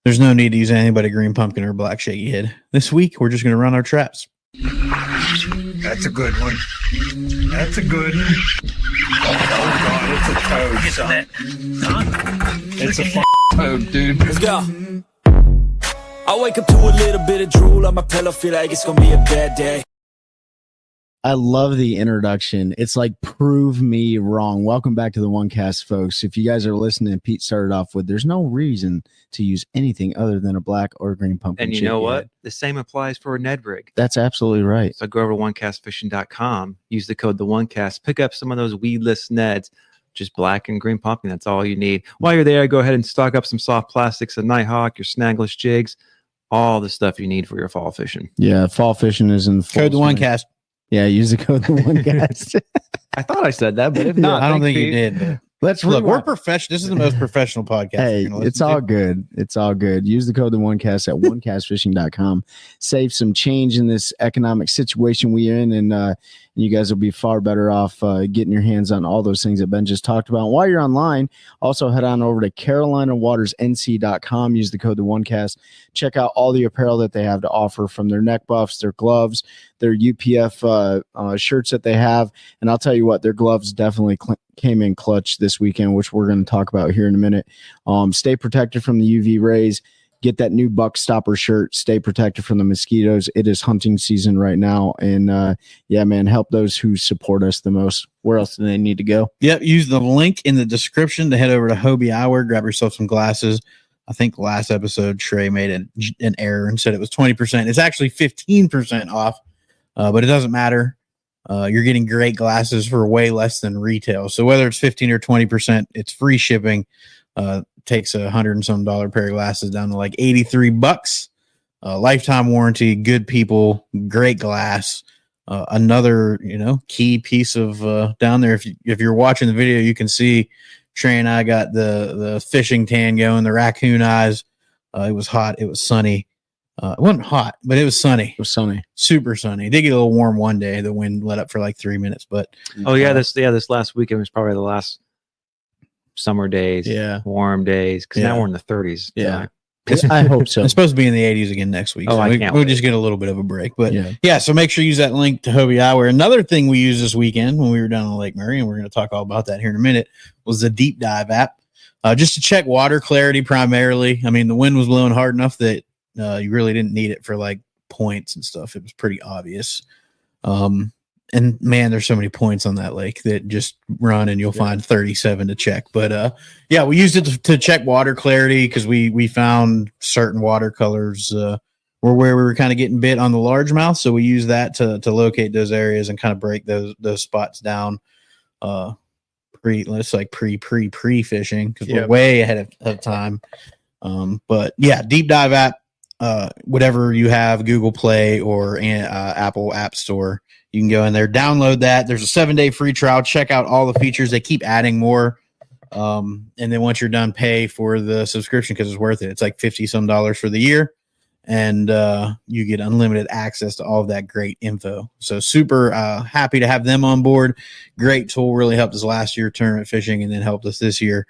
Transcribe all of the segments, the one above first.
There's no need to use anything but a green pumpkin or black shaky head. This week, we're just going to run our traps. That's a good one. That's a good one. Oh, God, it's a toad, son. It's a toad, dude. Let's go. I wake up to a little bit of drool on my pillow, feel like it's gonna be a bad day. I love the introduction. It's like, prove me wrong. Welcome back to the OneCast, folks. If you guys are listening, Pete started off with, there's no reason to use anything other than a black or green pumpkin. And you know what? The same applies for a Ned rig. That's absolutely right. So go over to OneCastFishing.com, use the code TheOneCast, pick up some of those weedless Neds, just black and green pumpkin. That's all you need. While you're there, go ahead and stock up some soft plastics, a Nighthawk, your snagless jigs, all the stuff you need for your fall fishing. Yeah, fall fishing is in full Code TheOneCast. Yeah, use the code TheOneCast. I thought I said that, but if not, I don't think Pete. you did. Let's Look, we're professional. This is the most professional podcast. Hey, it's all good. It's all good. Use the code TheOneCast at OneCastFishing.com. Save some change in this economic situation we're in, and you guys will be far better off getting your hands on all those things that Ben just talked about. And while you're online, also head on over to CarolinaWatersNC.com. Use the code TheOneCast. Check out all the apparel that they have to offer, from their neck buffs, their gloves, their UPF shirts that they have. And I'll tell you what, their gloves definitely came in clutch this weekend, which we're going to talk about here in a minute. Stay protected from the UV rays. Get that new Buck Stopper shirt. Stay protected from the mosquitoes. It is hunting season right now. And yeah, man, help those who support us the most. Where else do they need to go? Yep. Use the link in the description to head over to Hobie Eyewear. Grab yourself some glasses. I think last episode, Trey made an error and said it was 20%. It's actually 15% off, but it doesn't matter. You're getting great glasses for way less than retail. So whether it's 15 or 20%, it's free shipping. Takes $100 and some pair of glasses down to like $83. Lifetime warranty, good people, great glass. Another, key piece of down there. If you're watching the video, you can see Trey and I got the fishing tan going, the raccoon eyes. It was hot. It was sunny. It wasn't hot, but it was sunny. It was sunny. Super sunny. It did get a little warm one day. The wind let up for like 3 minutes, but this last weekend was probably the last summer days, warm days, because now we're in the 30s. Yeah, I hope so. It's supposed to be in the 80s again next week. Oh, so we'll just get a little bit of a break, but so make sure you use that link to Hobie Eyewear. Another thing we used this weekend when we were down on Lake Murray, and we're going to talk all about that here in a minute, was the Deep Dive app, just to check water clarity primarily. I mean, the wind was blowing hard enough that you really didn't need it for like points and stuff. It was pretty obvious. And man, there's so many points on that lake that just run and you'll find 37 to check. But we used it to check water clarity because we found certain watercolors were where we were kind of getting bit on the largemouth. So we use that to locate those areas and kind of break those spots down. Pre fishing because we're way ahead of time. But yeah, Deep Dive app, whatever you have, Google Play or Apple App Store. You can go in there, download that. There's a 7-day free trial. Check out all the features. They keep adding more. And then once you're done, pay for the subscription because it's worth it. It's like $50 some for the year. And you get unlimited access to all of that great info. So super happy to have them on board. Great tool. Really helped us last year tournament fishing and then helped us this year.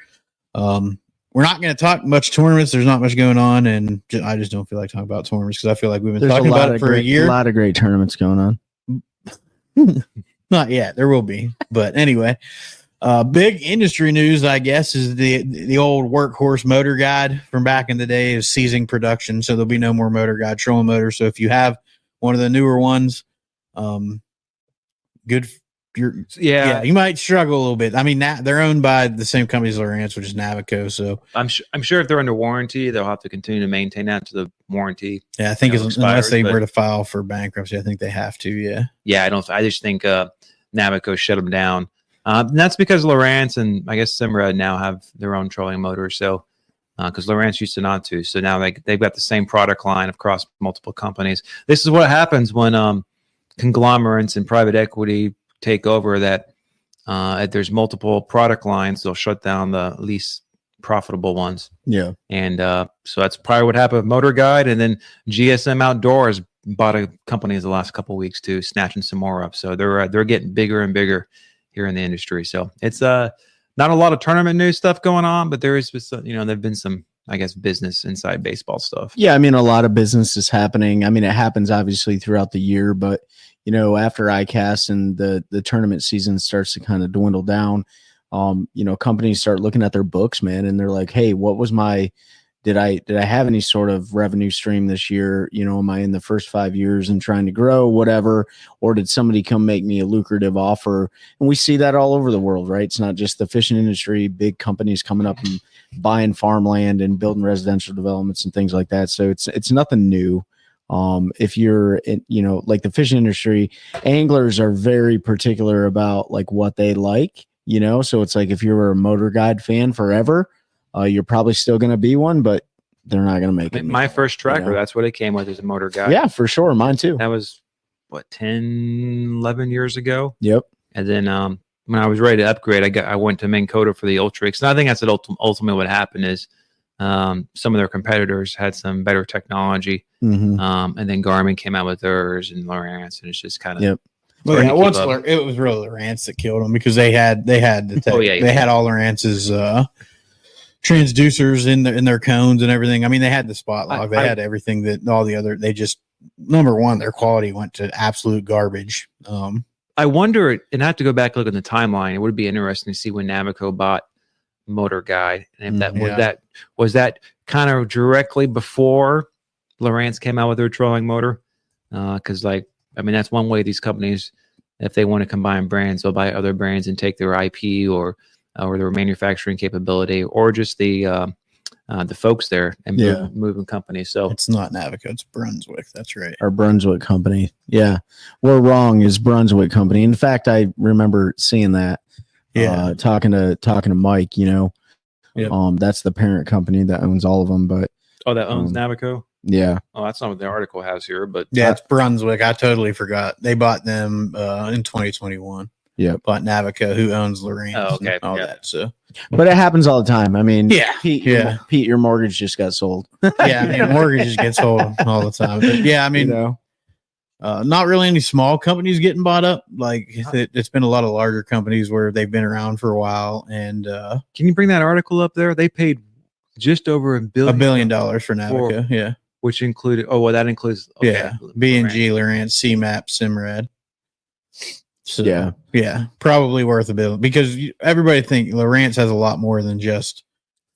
We're not going to talk much tournaments. There's not much going on. And I just don't feel like talking about tournaments because I feel like we've been talking about it for a year. A lot of great tournaments going on. Not yet. There will be. But anyway, big industry news, I guess, is the old workhorse motor guide from back in the day is ceasing production. So there'll be no more motor guide trolling motors. So if you have one of the newer ones, you might struggle a little bit. I mean, they're owned by the same company as Lowrance, which is Navico. So I'm sure if they're under warranty, they'll have to continue to maintain that to the warranty. Yeah, I think unless they were to file for bankruptcy, I think they have to. Yeah. I just think Navico shut them down. And that's because Lowrance and I guess Simrad now have their own trolling motors. So because Lowrance used to not to, so now they've got the same product line across multiple companies. This is what happens when conglomerates and private equity take over, that there's multiple product lines. They'll shut down the least profitable ones. Yeah. And so that's probably what happened with Motor Guide. And then GSM Outdoors bought a company in the last couple of weeks too, snatching some more up. So they're getting bigger and bigger here in the industry. So it's not a lot of tournament news stuff going on, but there is, there've been some I guess, business inside baseball stuff. Yeah, I mean, a lot of business is happening. I mean, it happens obviously throughout the year, but after ICAST and the tournament season starts to kind of dwindle down, companies start looking at their books, man, and they're like, hey, what was my did I have any sort of revenue stream this year? Am I in the first 5 years and trying to grow, whatever? Or did somebody come make me a lucrative offer? And we see that all over the world, right? It's not just the fishing industry, big companies coming up and buying farmland and building residential developments and things like that. So it's nothing new. If you're in, like the fishing industry, anglers are very particular about like what they like, so it's like if you're a Motor Guide fan forever, you're probably still going to be one, but they're not going to make it. My first tracker, that's what it came with, is a Motor Guide. Yeah, for sure. Mine too. That was 10, 11 years ago. Yep. And then when I was ready to upgrade, I went to Minn Kota for the Ultra X. And I think that's what ultimately what happened is some of their competitors had some better technology. Mm-hmm. And then Garmin came out with theirs and Lowrance, and it's just kind of. Yep. Well, yeah, it was really Lowrance that killed them because they had the tech. They had all Lowrance's transducers in their cones and everything. I mean, they had the spot log. They had everything that all the other. They just, number one, their quality went to absolute garbage. I wonder, and I have to go back and look at the timeline. It would be interesting to see when Navico bought Motor Guide, and if was that kind of directly before Lowrance came out with their trolling motor. Because that's one way these companies, if they want to combine brands, they'll buy other brands and take their IP or their manufacturing capability, or just the folks there and moving companies. So it's not Navico, it's Brunswick. That's right. Our Brunswick company. Yeah. We're wrong, is Brunswick company. In fact, I remember seeing that. Yeah. Talking to Mike, Yep. That's the parent company that owns all of them, but that owns Navico. Yeah. Oh, that's not what the article has here, but yeah, it's Brunswick. I totally forgot. They bought them in 2021. Yeah. Bought Navico, who owns Lowrance. Oh, okay. And all that. So, but it happens all the time. I mean, Pete, your mortgage just got sold. Mortgages get sold all the time. But yeah, I mean, not really any small companies getting bought up. Like it's been a lot of larger companies where they've been around for a while. And can you bring that article up there? They paid just over $1 billion for Navico. Which included that includes B&G, Lowrance, CMAP, Simrad. So, probably worth $1 billion because everybody think Lowrance has a lot more than just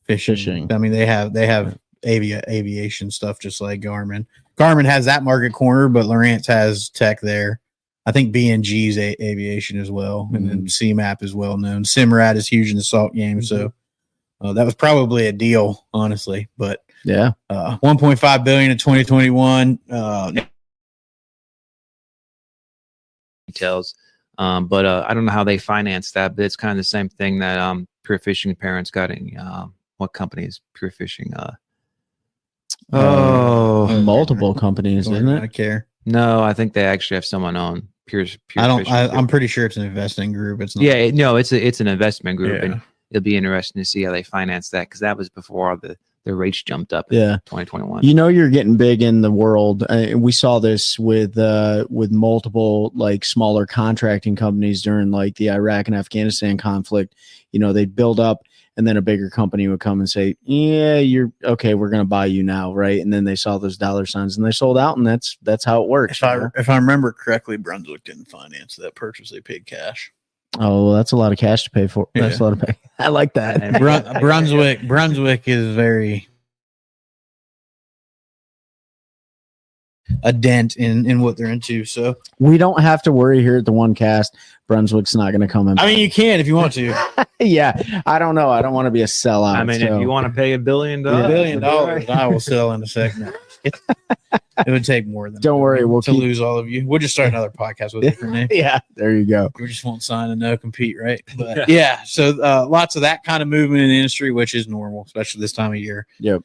fishing. I mean, they have aviation stuff just like Garmin. Garmin has that market corner, but Lowrance has tech there. I think B&G's aviation as well, and then CMAP is well known. Simrad is huge in the salt game, so that was probably a deal, honestly. But $1.5 billion in 2021. Details. But I don't know how they finance that, but it's kind of the same thing that Pure Fishing parents got in. What company is Pure Fishing? Multiple companies, isn't it? I care. No, I think they actually have someone on Pure Fishing. I'm pretty sure it's an investing group. It's not. It's an investment group, and it'll be interesting to see how they finance that because that was before the rates jumped up in 2021. You're getting big in the world. We saw this with multiple like smaller contracting companies during like the Iraq and Afghanistan conflict. They'd build up and then a bigger company would come and say, yeah, you're okay, we're going to buy you now. Right. And then they saw those dollar signs and they sold out, and that's how it works. If I remember correctly, Brunswick didn't finance that purchase. They paid cash. Oh, well, that's a lot of cash to pay for. That's a lot of pay. I like that. And Brunswick is very a dent in what they're into. So we don't have to worry here at the OneCast. Brunswick's not going to come in. I mean, you can if you want to. Yeah, I don't know. I don't want to be a sellout. I mean, if you want to pay $1 billion, I will sell in a second. It would take more than. Don't worry, we'll lose all of you. We'll just start another podcast with a different name. Yeah, there you go. We just won't sign a no compete, right? But so lots of that kind of movement in the industry, which is normal, especially this time of year. Yep.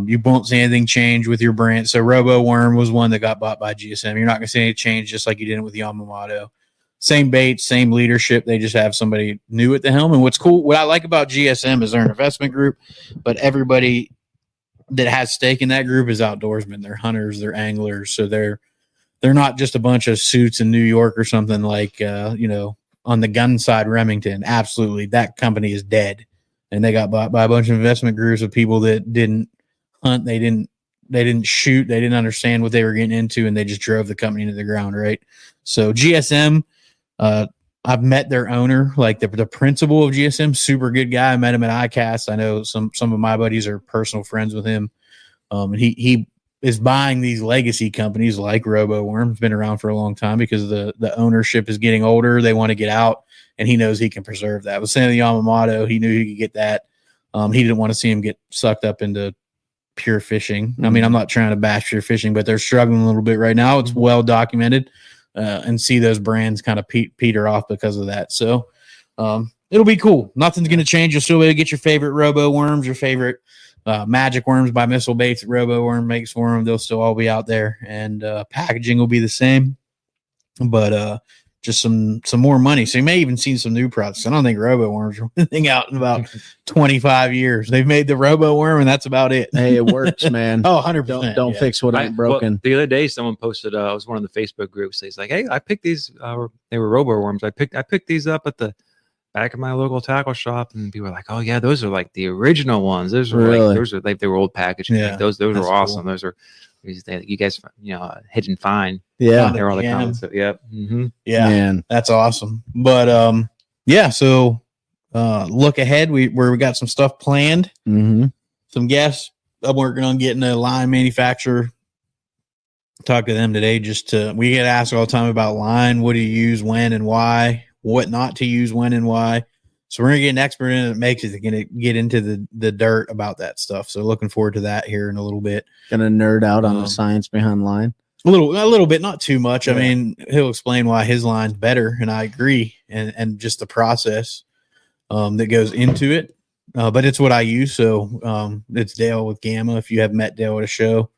You won't see anything change with your brand. So Robo Worm was one that got bought by GSM. You're not going to see any change, just like you did with Yamamoto. Same bait, same leadership. They just have somebody new at the helm. And what I like about GSM is they're an investment group, but everybody that has stake in that group is outdoorsmen. They're hunters, they're anglers. So they're not just a bunch of suits in New York or something like, on the gun side, Remington. Absolutely. That company is dead. and they got bought by a bunch of investment groups of people that didn't hunt, they didn't shoot, they didn't understand what they were getting into, and they just drove the company into the ground, right? So GSM, I've met their owner, like the principal of GSM, super good guy. I met him at iCast. I know some of my buddies are personal friends with him. And he is buying these legacy companies like RoboWorm. It's been around for a long time because the ownership is getting older. They want to get out, and he knows he can preserve that. With San Yamamoto, he knew he could get that. He didn't want to see him get sucked up into pure fishing. Mm-hmm. I mean, I'm not trying to bash pure fishing, but they're struggling a little bit right now. It's well documented, and see those brands kind of peter off because of that. So it'll be cool. Nothing's going to change. You'll still be able to get your favorite RoboWorms, your favorite magic worms by Missile Baits that RoboWorm makes for them. They'll still all be out there, and packaging will be the same, but just some more money. So you may even see some new products. I don't think RoboWorms are anything out in about 25 years. They've made the RoboWorm, and that's about it. Hey, it works, man. Oh, 100%. Don't fix what ain't broken. Well, the other day, someone posted. I was one of the Facebook groups. He's like, "Hey, I picked these. They were RoboWorms. I picked these up at the back of my local tackle shop," and people were like, "Oh yeah, those are like the original ones. Those are like they were old packaging. Yeah, like, those were awesome. Cool. Those are you guys, hidden fine. Yeah, they're all the comments. So, yeah, mm-hmm. Yeah, man, that's awesome. But yeah. So look ahead. We got some stuff planned. Mm-hmm. Some guests. I'm working on getting a line manufacturer. Talk to them today. We get asked all the time about line. What do you use, when, and why? What not to use, when, and why. So we're gonna get an expert in it that makes it, gonna get into the dirt about that stuff. So looking forward to that here in a little bit. Gonna nerd out on the science behind line. A little bit, not too much. Yeah. I mean, he'll explain why his line's better, and I agree, and just the process that goes into it. But it's what I use. So it's Dale with Gamma. If you have met Dale at a show,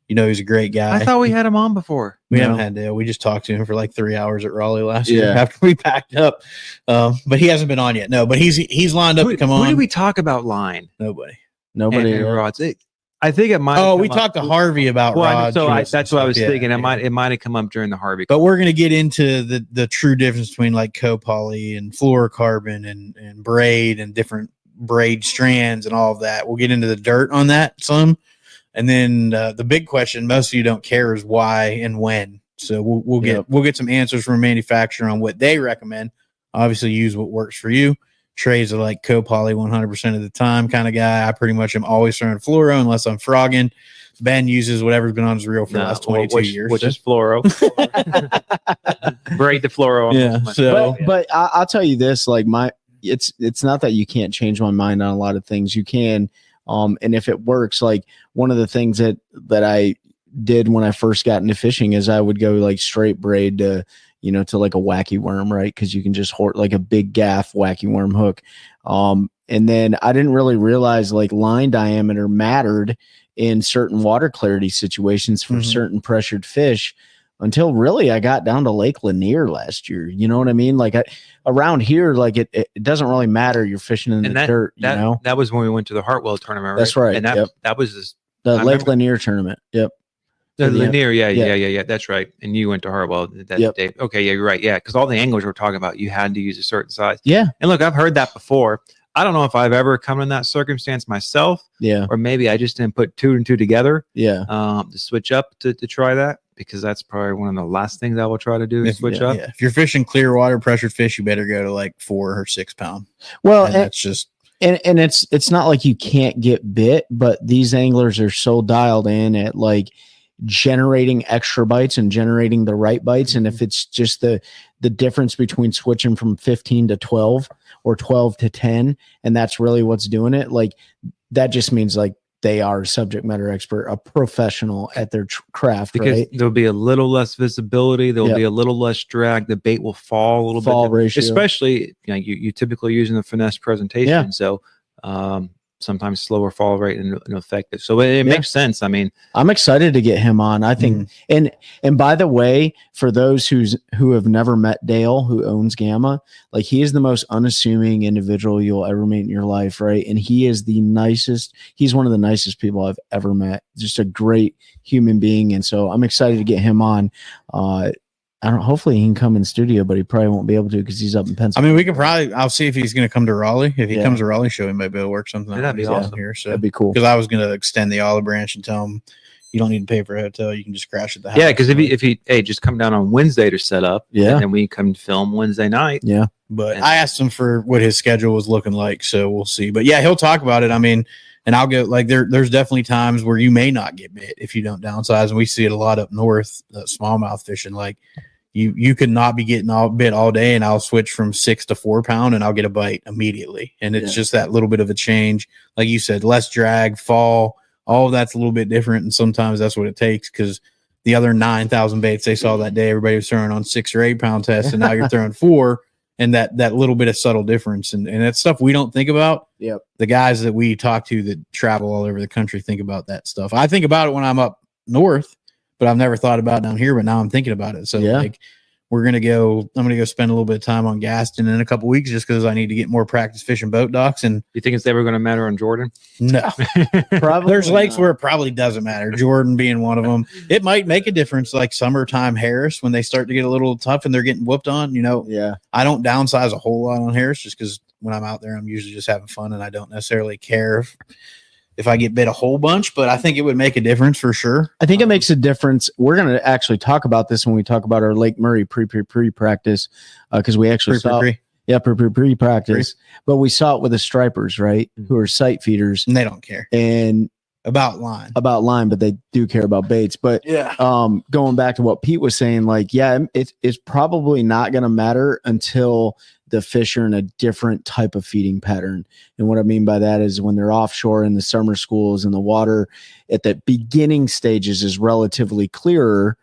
you know he's a great guy. I thought we had him on before. We haven't had Dale. We just talked to him for like 3 hours at Raleigh last year after we packed up. But he hasn't been on yet. No, but he's lined up to come on. Who did we talk about line? Nobody. And rods. I think it might. Oh, we talked to Harvey about rods. So that's what I was thinking. It might have come up during the Harvey. But we're going to get into the true difference between like copoly and fluorocarbon and braid and different braid strands and all of that. We'll get into the dirt on that some. And then the big question most of you don't care is why and when. So we'll get some answers from a manufacturer on what they recommend. Obviously, use what works for you. Trey's are like copoly 100% of the time kind of guy. I pretty much am always throwing fluoro unless I'm frogging. Ben uses whatever's been on his reel for the last 22 years. Which is fluoro. Braid the fluoro. Yeah. So, but I'll tell you this, like it's not that you can't change my mind on a lot of things. You can. And if it works, like one of the things that I did when I first got into fishing is I would go like straight braid to like a wacky worm, right? Because you can just like a big gaff wacky worm hook. And then I didn't really realize like line diameter mattered in certain water clarity situations for certain pressured fish until really I got down to Lake Lanier last year. You know what I mean? Like around here, like it doesn't really matter. You're fishing in the dirt, That was when we went to the Hartwell tournament, right? That's right. And that was the Lake Lanier tournament. Yep. The Lanier, yeah. That's right. And you went to Hartwell that day. Okay, yeah, you're right. Yeah, because all the anglers were talking about you had to use a certain size. Yeah. And look, I've heard that before. I don't know if I've ever come in that circumstance myself. Yeah. Or maybe I just didn't put two and two together. Yeah. To switch up to try that, because that's probably one of the last things I will try to do is switch up. Yeah. If you're fishing clear water pressured fish, you better go to like 4 or 6 pound. Well, and that's just. And it's not like you can't get bit, but these anglers are so dialed in at like generating extra bites and generating the right bites. And if it's just the difference between switching from 15 to 12 or 12 to 10, and that's really what's doing it, like that just means like they are a subject matter expert, a professional at their craft, because right? There'll be a little less visibility. There'll be a little less drag. The bait will fall a little bit. Ratio. Especially, you typically using the finesse presentation. Yeah. So, sometimes slower fall rate and effective. So it makes sense. I mean, I'm excited to get him on. I think, and by the way, for those who have never met Dale, who owns Gamma, like he is the most unassuming individual you'll ever meet in your life. Right. And he is the nicest. He's one of the nicest people I've ever met. Just a great human being. And so I'm excited to get him on. hopefully he can come in studio, but he probably won't be able to because he's up in Pennsylvania. I mean, I'll see if he's going to come to Raleigh. If he comes to Raleigh, show him, might be able to work something out. That'd be awesome here. So that'd be cool. Because I was going to extend the olive branch and tell him you don't need to pay for a hotel. You can just crash at the house. Yeah, because if he just come down on Wednesday to set up, and then we come film Wednesday night. Yeah. But I asked him for what his schedule was looking like, so we'll see. But yeah, he'll talk about it. I mean, and I'll go like there's definitely times where you may not get bit if you don't downsize, and we see it a lot up north, smallmouth fishing. Like you could not be getting bit all day, and I'll switch from 6 to 4 pound, and I'll get a bite immediately. And it's just that little bit of a change, like you said, less drag, fall. All of that's a little bit different, and sometimes that's what it takes because the other 9,000 baits they saw that day, everybody was throwing on 6 or 8 pound tests, and now you're throwing 4. And that little bit of subtle difference. And that's stuff we don't think about. Yep. The guys that we talk to that travel all over the country think about that stuff. I think about it when I'm up north, but I've never thought about it down here, but now I'm thinking about it. So like I'm going to go spend a little bit of time on Gaston in a couple weeks just because I need to get more practice fishing boat docks. And you think it's ever going to matter on Jordan? No, probably there's lakes where it probably doesn't matter. Jordan being one of them. It might make a difference, like summertime Harris when they start to get a little tough and they're getting whooped on. I don't downsize a whole lot on Harris just because when I'm out there, I'm usually just having fun and I don't necessarily care if I get bit a whole bunch, but I think it would make a difference for sure. I think it makes a difference. We're going to actually talk about this when we talk about our Lake Murray pre-practice because we actually saw pre-practice, but we saw it with the stripers, right? Who are sight feeders. And they don't care. And about line, but they do care about baits. But going back to what Pete was saying, like, it's probably not going to matter until the fish are in a different type of feeding pattern. And what I mean by that is when they're offshore in the summer schools and the water at the beginning stages is relatively clearer.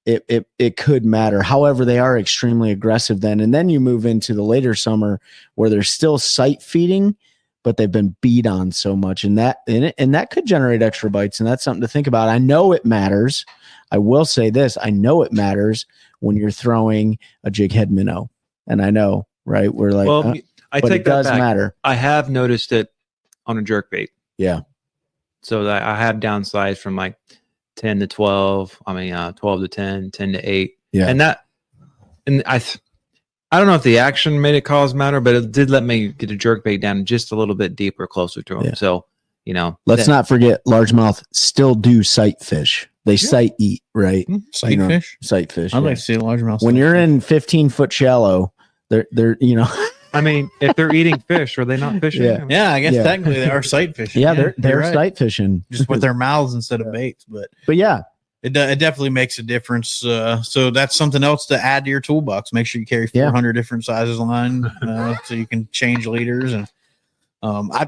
It could matter. However, they are extremely aggressive then. And then you move into the later summer where they're still sight feeding, but they've been beat on so much. And that could generate extra bites. And that's something to think about. I know it matters. I will say this. I know it matters when you're throwing a jig head minnow. And I know, right? We're like, I but take it that does back. matter. I have noticed it on a jerkbait. Yeah. So that I have downsized from like 10 to 12. 12 to 10, 10 to 8. Yeah. And I don't know if the action made it cause matter, but it did let me get a jerkbait down just a little bit deeper, closer to him. Yeah. So, let's not forget largemouth still do sight fish. They sight eat, right? Sight fish. Sight fish. I'd like to see a largemouth. When you're in 15-foot shallow, they're I mean, if they're eating fish, are they not fishing? Yeah, I guess technically they are sight fishing. Yeah, they're right. Sight fishing just with their mouths instead of baits. But yeah, it definitely makes a difference. So that's something else to add to your toolbox. Make sure you carry 400 different sizes line so you can change leaders. And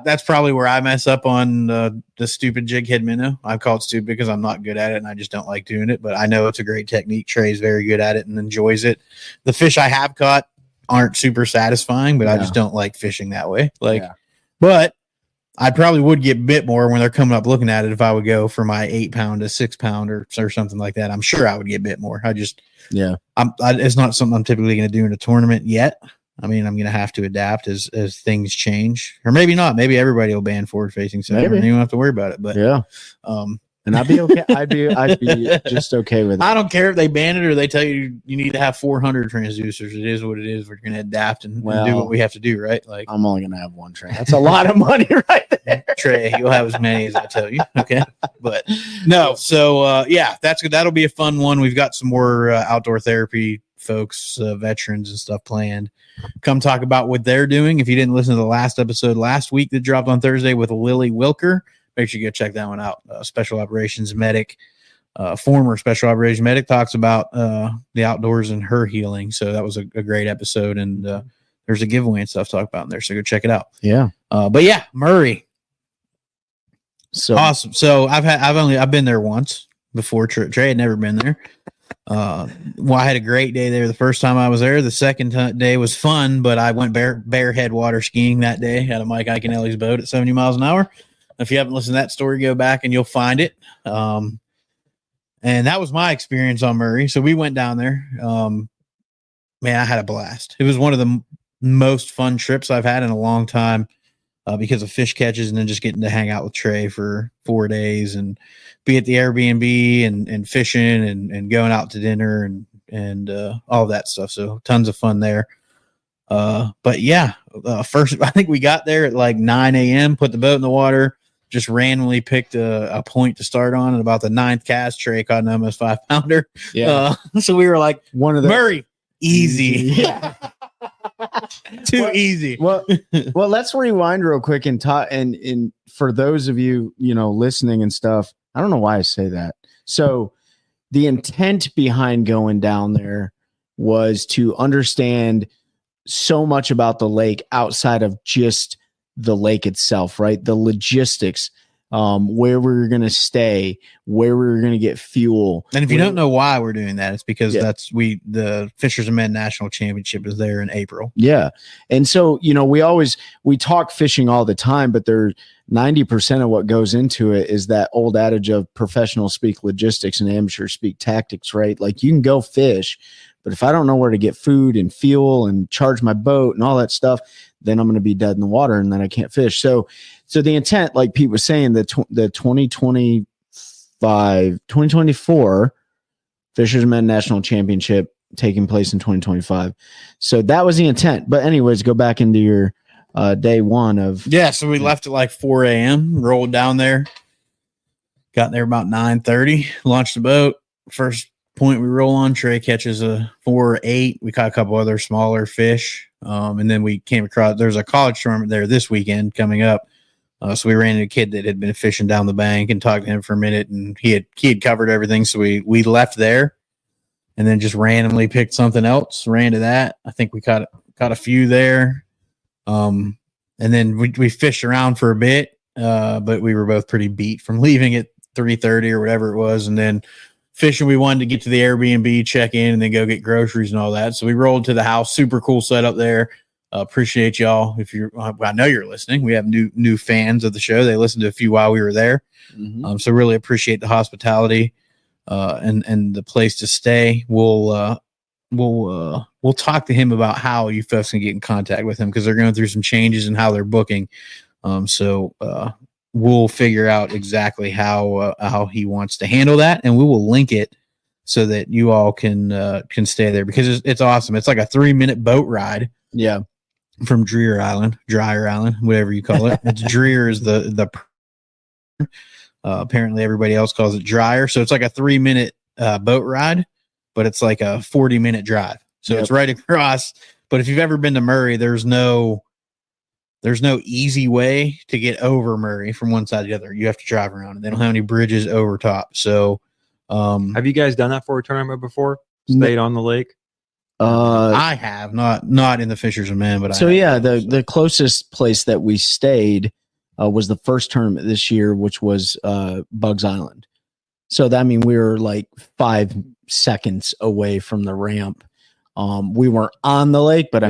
that's probably where I mess up on the stupid jig head minnow. I call it stupid because I'm not good at it and I just don't like doing it. But I know it's a great technique. Trey's very good at it and enjoys it. The fish I have caught aren't super satisfying, but I just don't like fishing that way. But I probably would get bit more when they're coming up looking at it if I would go for my 8 pound to 6 pound or something like that. I'm sure I would get bit more. It's not something I'm typically going to do in a tournament yet. I mean, I'm going to have to adapt as things change, or maybe not. Maybe everybody will ban forward facing center and you don't have to worry about it. But and I'd be okay. I'd be just okay with it. I don't care if they ban it or they tell you need to have 400 transducers. It is what it is. We're going to adapt and do what we have to do, right? Like I'm only going to have one train. That's a lot of money right there. Trey, you'll have as many as I tell you. Okay. But no. So that's good. That'll be a fun one. We've got some more outdoor therapy folks, veterans and stuff planned. Come talk about what they're doing. If you didn't listen to the last episode last week that dropped on Thursday with Lily Wilker, make sure you go check that one out. Special operations medic, former special operations medic, talks about the outdoors and her healing. So that was a great episode, and there's a giveaway and stuff to talk about in there. So go check it out. Yeah. But yeah, Murray. So awesome. So I've been there once before. Trey had never been there. I had a great day there the first time I was there. The second day was fun, but I went barehead water skiing that day out of Mike Iaconelli's boat at 70 miles an hour. If you haven't listened to that story, go back and you'll find it. And that was my experience on Murray. So we went down there. Man, I had a blast. It was one of the most fun trips I've had in a long time because of fish catches and then just getting to hang out with Trey for 4 days and be at the Airbnb and fishing and going out to dinner and and all that stuff. So tons of fun there. But yeah, first I think we got there at like 9 a.m. Put the boat in the water. Just randomly picked a point to start on, and about the 9th cast, Trey caught an almost 5-pounder. Yeah. So we were like, One of the Murray, easy. Yeah. Too easy. Well, let's rewind real quick and talk. And for those of you, listening and stuff, I don't know why I say that. So the intent behind going down there was to understand so much about the lake outside of just the lake itself, right? The logistics, where we were going to stay, where we were going to get fuel. And if you don't know why we're doing that, it's because the Fishers and Men National Championship is there in April. Yeah. And so, we talk fishing all the time, but 90% of what goes into it is that old adage of professional speak logistics and amateur speak tactics, right? Like you can go fish, but if I don't know where to get food and fuel and charge my boat and all that stuff, then I'm going to be dead in the water and then I can't fish. So the intent, like Pete was saying, the 2024 Fisherman National Championship taking place in 2025. So that was the intent. But anyways, go back into your day one of. Yeah. So we left at like 4 a.m., rolled down there, got there about 9:30, launched the boat. First point we roll on, Trey catches a 4.8. We caught a couple other smaller fish. And then we came across, there's a college tournament there this weekend coming up. So we ran into a kid that had been fishing down the bank and talked to him for a minute, and he had covered everything. So we left there and then just randomly picked something else, ran to that. I think we caught a few there. And then we fished around for a bit, but we were both pretty beat from leaving at 3:30 or whatever it was. And then fishing, we wanted to get to the Airbnb, check in, and then go get groceries and all that. So we rolled to the house. Super cool setup there. Appreciate y'all. If I know you're listening. We have new fans of the show. They listened to a few while we were there. Mm-hmm. So really appreciate the hospitality and the place to stay. We'll talk to him about how you folks can get in contact with him, because they're going through some changes in how they're booking. So we'll figure out exactly how he wants to handle that, and we will link it so that you all can stay there, because it's awesome. It's like a 3-minute boat ride. Yeah. From Dreher Island, whatever you call it. It's Dreher is the apparently everybody else calls it Dreher. So it's like a 3-minute boat ride, but it's like a 40-minute drive. So It's right across. But if you've ever been to Murray, there's no easy way to get over Murray from one side to the other. You have to drive around, and they don't have any bridges over top. So have you guys done that for a tournament before? Stayed on the lake? I have not in the Fishers and Men, but the closest place that we stayed was the first tournament this year, which was Bugs Island. So that we were like 5 seconds away from the ramp. We weren't on the lake, but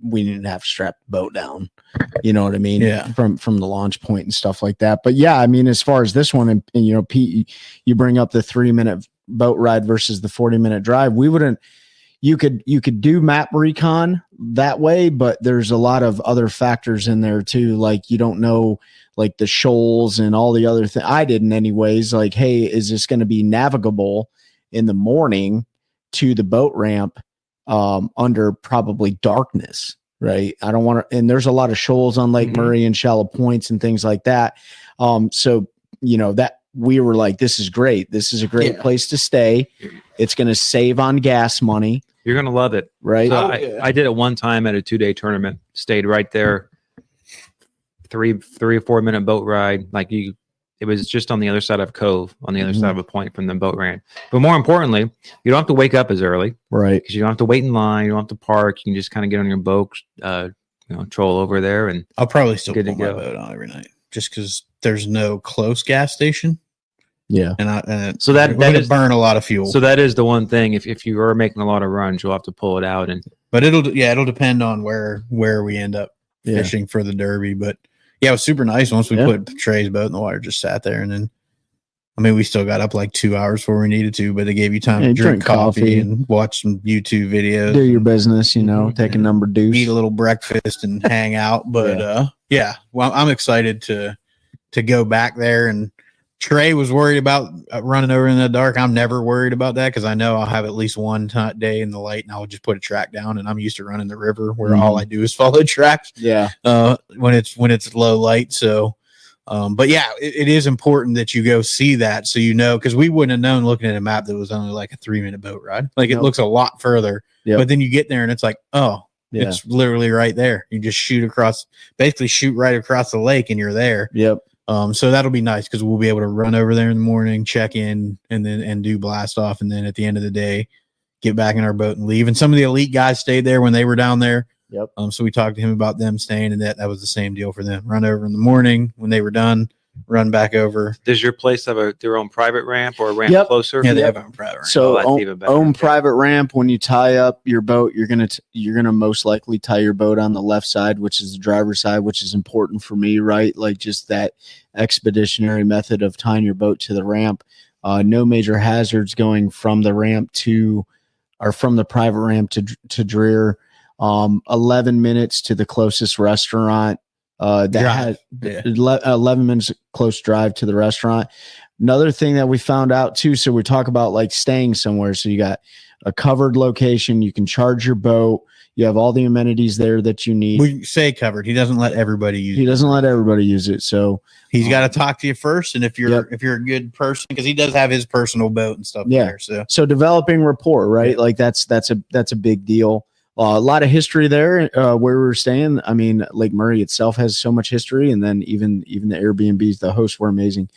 we didn't have strapped the boat down. You know what I mean? Yeah. From the launch point and stuff like that. But yeah, as far as this one, and Pete, you bring up the 3-minute boat ride versus the 40-minute drive. We wouldn't. You could do map recon that way, but there's a lot of other factors in there too. Like you don't know, like the shoals and all the other things. I didn't anyways. Like, hey, is this going to be navigable in the morning to the boat ramp under probably darkness, right? I don't want to. And there's a lot of shoals on Lake Murray and shallow points and things like that. So that we were like, this is great. This is a great place to stay. It's going to save on gas money. You're going to love it. Right. So I did it one time at a 2-day tournament, stayed right there, 3 or 4 minute boat ride. It was just on the other side of a cove, on the other side of a point from the boat ramp. But more importantly, you don't have to wake up as early. Right. Because you don't have to wait in line. You don't have to park. You can just kind of get on your boat, troll over there. And I'll probably still Good pull to my go. boat on every night, just because there's no close gas station. Yeah. So that would burn a lot of fuel. So that is the one thing. If you are making a lot of runs, you'll have to pull it out. But it'll depend on where we end up fishing for the Derby. But yeah, it was super nice once we put Trey's boat in the water, just sat there, and then we still got up like 2 hours before we needed to, but they gave you time to drink coffee and watch some YouTube videos. Do your business, take a number deuce. Eat a little breakfast and hang out. But well, I'm excited to go back there and Trey was worried about running over in the dark. I'm never worried about that because I know I'll have at least one day in the light, and I'll just put a track down. And I'm used to running the river where all I do is follow tracks. Yeah. When it's low light. So, but yeah, it is important that you go see that so you know, because we wouldn't have known looking at a map that was only like a 3-minute boat ride. Like it looks a lot further, but then you get there and it's like, oh, it's literally right there. You just basically shoot right across the lake, and you're there. Yep. So that'll be nice because we'll be able to run over there in the morning, check in, and do blast off, and then at the end of the day, get back in our boat and leave. And some of the elite guys stayed there when they were down there. Yep. So we talked to him about them staying, and that was the same deal for them. Run over in the morning when they were done, run back over. Does your place have their own private ramp or a ramp closer? Yeah, they have their own private ramp. So own private ramp. When you tie up your boat, you're gonna most likely tie your boat on the left side, which is the driver's side, which is important for me, right? Like just that expeditionary method of tying your boat to the ramp. No major hazards going from the ramp from the private ramp to Dreer. 11 minutes to the closest restaurant. That had 11 minutes close drive to the restaurant. Another thing that we found out too, so we talk about like staying somewhere. So you got a covered location, you can charge your boat, you have all the amenities there that you need. We say covered. He doesn't let everybody use it. He doesn't let everybody use it. So he's got to talk to you first. And if you're a good person, because he does have his personal boat and stuff there. So developing rapport, right? Like that's a big deal. A lot of history there where we were staying. I mean, Lake Murray itself has so much history, and then even the Airbnbs, the hosts were amazing.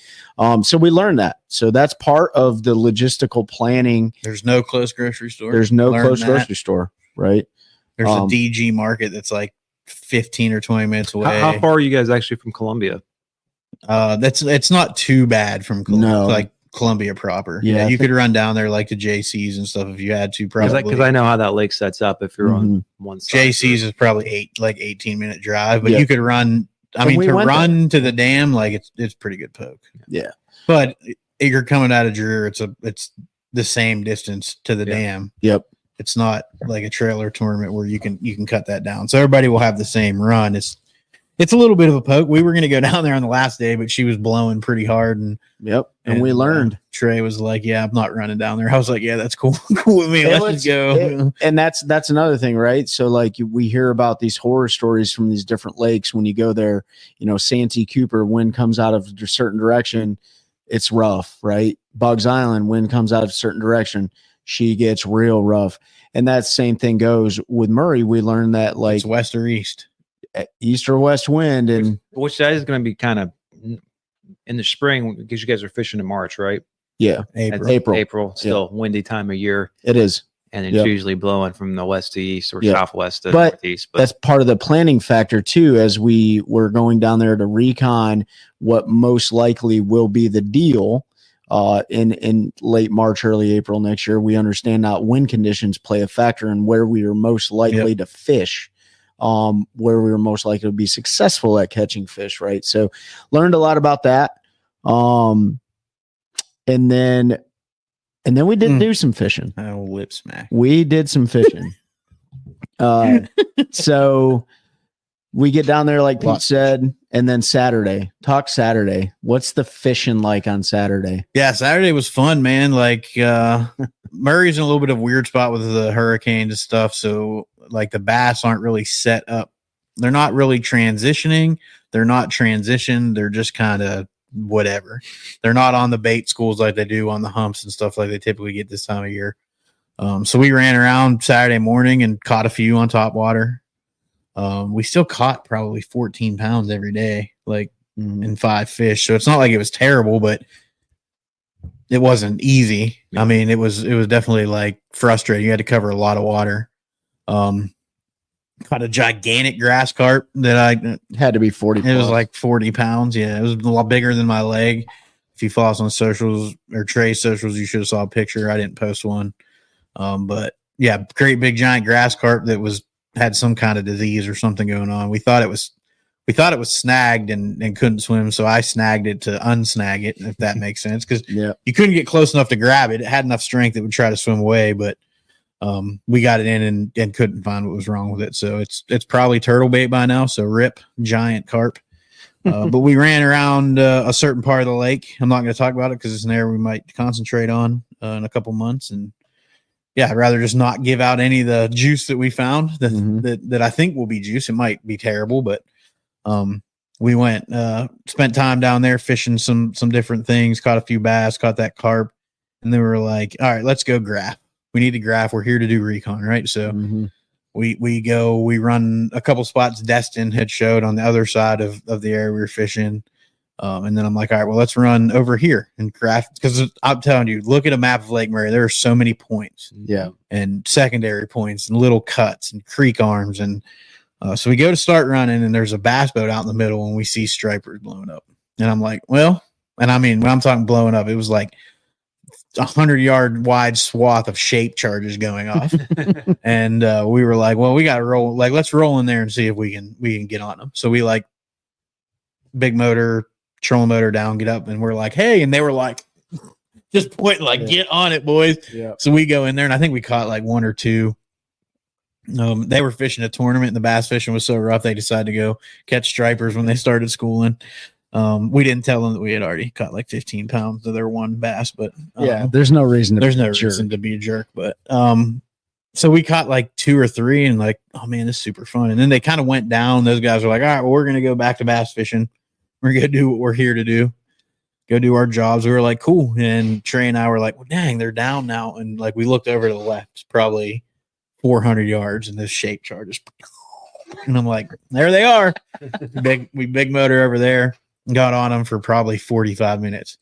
So we learned that. So that's part of the logistical planning. There's no close grocery store. There's no close grocery store, right? There's a DG market that's like 15 or 20 minutes away. How far are you guys actually from Columbia? It's not too bad from Columbia. No. Like Columbia proper. Yeah, you could run down there like the JC's and stuff if you had to. Probably because I know how that lake sets up. If you're on one side, JC's is probably 18-minute drive, but you could run. I mean, to run to the dam, like it's pretty good poke. Yeah, but you're coming out of Dreer. It's the same distance to the dam. Yep. It's not like a trailer tournament where you can cut that down. So everybody will have the same run. It's a little bit of a poke. We were going to go down there on the last day, but she was blowing pretty hard. And we learned. Trey was like, "Yeah, I'm not running down there." I was like, "Yeah, that's cool, cool with me. Let's just go." And that's another thing, right? So like we hear about these horror stories from these different lakes. When you go there, Santee Cooper, wind comes out of a certain direction, it's rough, right? Bugs Island, wind comes out of a certain direction, she gets real rough. And that same thing goes with Murray. We learned that like it's west or east or west wind, and which that is going to be kind of in the spring because you guys are fishing in March, right? Yeah, April, still windy time of year. It is, and it's usually blowing from the west to east or southwest to northeast. But that's part of the planning factor too. As we were going down there to recon what most likely will be the deal in late March, early April next year, we understand now wind conditions play a factor in where we are most likely to fish. Where we were most likely to be successful at catching fish, right? So learned a lot about that. And then we did do some fishing. Oh, lip smack. We did some fishing. So we get down there like Pete said, and then Saturday. What's the fishing like on Saturday? Yeah, Saturday was fun, man. Like Murray's in a little bit of a weird spot with the hurricanes and stuff. So like the bass aren't really set up. They're not really transitioning. They're not transitioned. They're just kind of whatever. They're not on the bait schools like they do on the humps and stuff like they typically get this time of year. So we ran around Saturday morning and caught a few on top water. We still caught probably 14 pounds every day, like in 5 fish. So it's not like it was terrible, but it wasn't easy. I mean, it was definitely like frustrating. You had to cover a lot of water. Caught a gigantic grass carp that I had to be 40. It was like 40 pounds. Yeah, it was a lot bigger than my leg. If you follow us on socials or Trey's socials, you should have saw a picture. I didn't post one. But yeah, great big giant grass carp that had some kind of disease or something going on. We thought it was snagged and couldn't swim, so I snagged it to unsnag it, if that makes sense, because you couldn't get close enough to grab it. It had enough strength it would try to swim away, but we got it in and couldn't find what was wrong with it. So it's probably turtle bait by now. So rip, giant carp. But we ran around a certain part of the lake. I'm not going to talk about it because it's an area we might concentrate on in a couple months. And yeah, I'd rather just not give out any of the juice that we found that I think will be juice. It might be terrible, but we went, spent time down there fishing some different things, caught a few bass, caught that carp. And then we were like, all right, let's go graph. We need to graph. We're here to do recon, right? So we run a couple spots Destin had showed on the other side of the area we were fishing. And then I'm like, all right, well, let's run over here and craft. Because I'm telling you, look at a map of Lake Murray. There are so many points. Yeah. And secondary points and little cuts and creek arms. And so we go to start running, and there's a bass boat out in the middle, and we see stripers blowing up. And I'm like, well, and I mean, when I'm talking blowing up, it was like 100-yard wide swath of shape charges going off. And we were like, well, we got to roll. Like, let's roll in there and see if we can get on them. So we like big motor, trolling motor down, get up, and we're like, hey, and they were like, just pointing like, get on it, boys. Yeah. So we go in there, and I think we caught like one or two. They were fishing a tournament, and the bass fishing was so rough they decided to go catch stripers when they started schooling. We didn't tell them that we had already caught like 15 pounds of their one bass, but there's no reason to be a jerk. But so we caught like 2 or 3, and like, oh man, this is super fun. And then they kind of went down. Those guys were like, all right, well, we're gonna go back to bass fishing. We're gonna do what we're here to do. Go do our jobs. We were like, cool. And Trey and I were like, well, dang, they're down now. And like we looked over to the left, it's probably 400 yards, and this shape chart is, and I'm like, there they are. We big motor over there. Got on them for probably 45 minutes.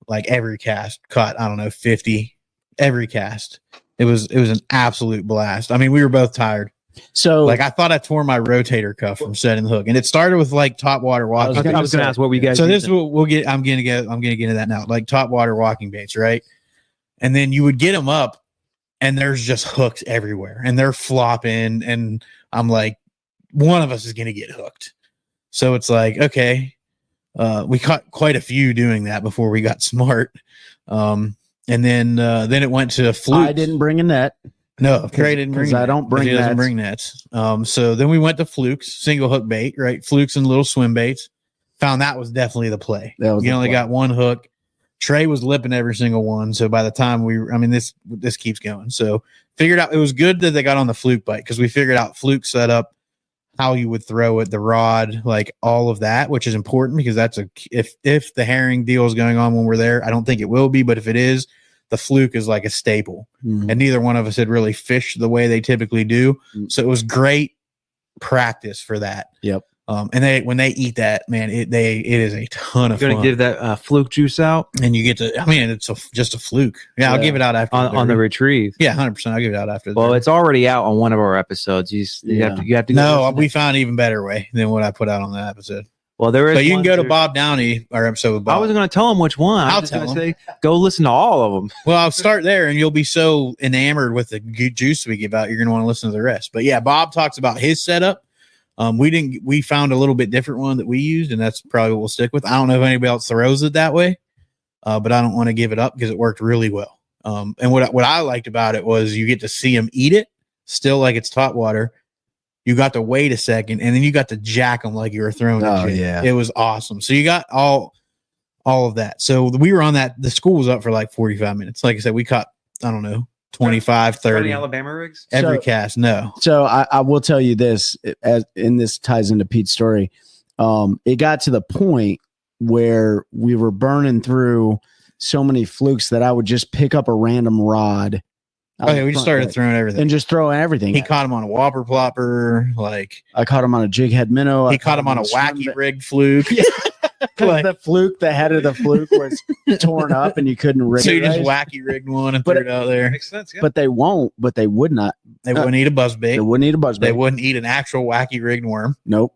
Like every cast caught, I don't know, 50. Every cast. It was an absolute blast. I mean, we were both tired. So like I thought I tore my rotator cuff from setting the hook. And it started with like top water walking. I was gonna ask what we guys. So this is what we'll get. I'm gonna get into that now. Like top water walking baits, right? And then you would get them up, and there's just hooks everywhere, and they're flopping. And I'm like, one of us is gonna get hooked. So it's like, okay. We caught quite a few doing that before we got smart. And then it went to flukes. I didn't bring a net. No, Trey didn't bring. I don't bring. He doesn't bring nets. So then we went to flukes, single hook bait, right? Flukes and little swim baits. Found that was definitely the play. You only got one hook. Trey was lipping every single one. So by the time this keeps going. So figured out it was good that they got on the fluke bite, because we figured out fluke setup, how you would throw it, the rod, like all of that, which is important, because that's if the herring deal is going on when we're there. I don't think it will be, but if it is, the fluke is like a staple. And neither one of us had really fished the way they typically do. So it was great practice for that. Yep. And when they eat that, man, it is a ton of fun. You're gonna give that fluke juice out, and you get to. I mean, it's just a fluke. Yeah, I'll give it out after on the retrieve. Yeah, 100%. I'll give it out after. Well, it's already out on one of our episodes. You have to. No, we found an even better way than what I put out on that episode. Well, there is. But you can go to Bob Downey, our episode with Bob. I wasn't going to tell him which one. I'll tell him. Go listen to all of them. Well, I'll start there, and you'll be so enamored with the juice we give out, you're going to want to listen to the rest. But yeah, Bob talks about his setup. We found a little bit different one that we used, and that's probably what we'll stick with. I don't know if anybody else throws it that way, but I don't want to give it up because it worked really well. And what I liked about it was you get to see them eat it still like it's top water. You got to wait a second, and then you got to jack them like you were throwing. Oh yeah, it was awesome. So you got all of that. So we were on that. The school was up for like 45 minutes. Like I said, we caught, I don't know, 25, 30 Alabama rigs every cast. No. So I will tell you this, and this ties into Pete's story. It got to the point where we were burning through so many flukes that I would just pick up a random rod. Okay, we just started throwing everything. And just throwing everything. He caught him on a whopper plopper. Like I caught him on a jig head minnow. He caught him on a wacky rig fluke. Because the head of the fluke was torn up and you couldn't rig it. So you just wacky rigged one and threw it out there. Makes sense, yeah. But they would not. They wouldn't eat a buzzbait. They wouldn't eat a buzzbait. They wouldn't eat an actual wacky rigged worm. Nope.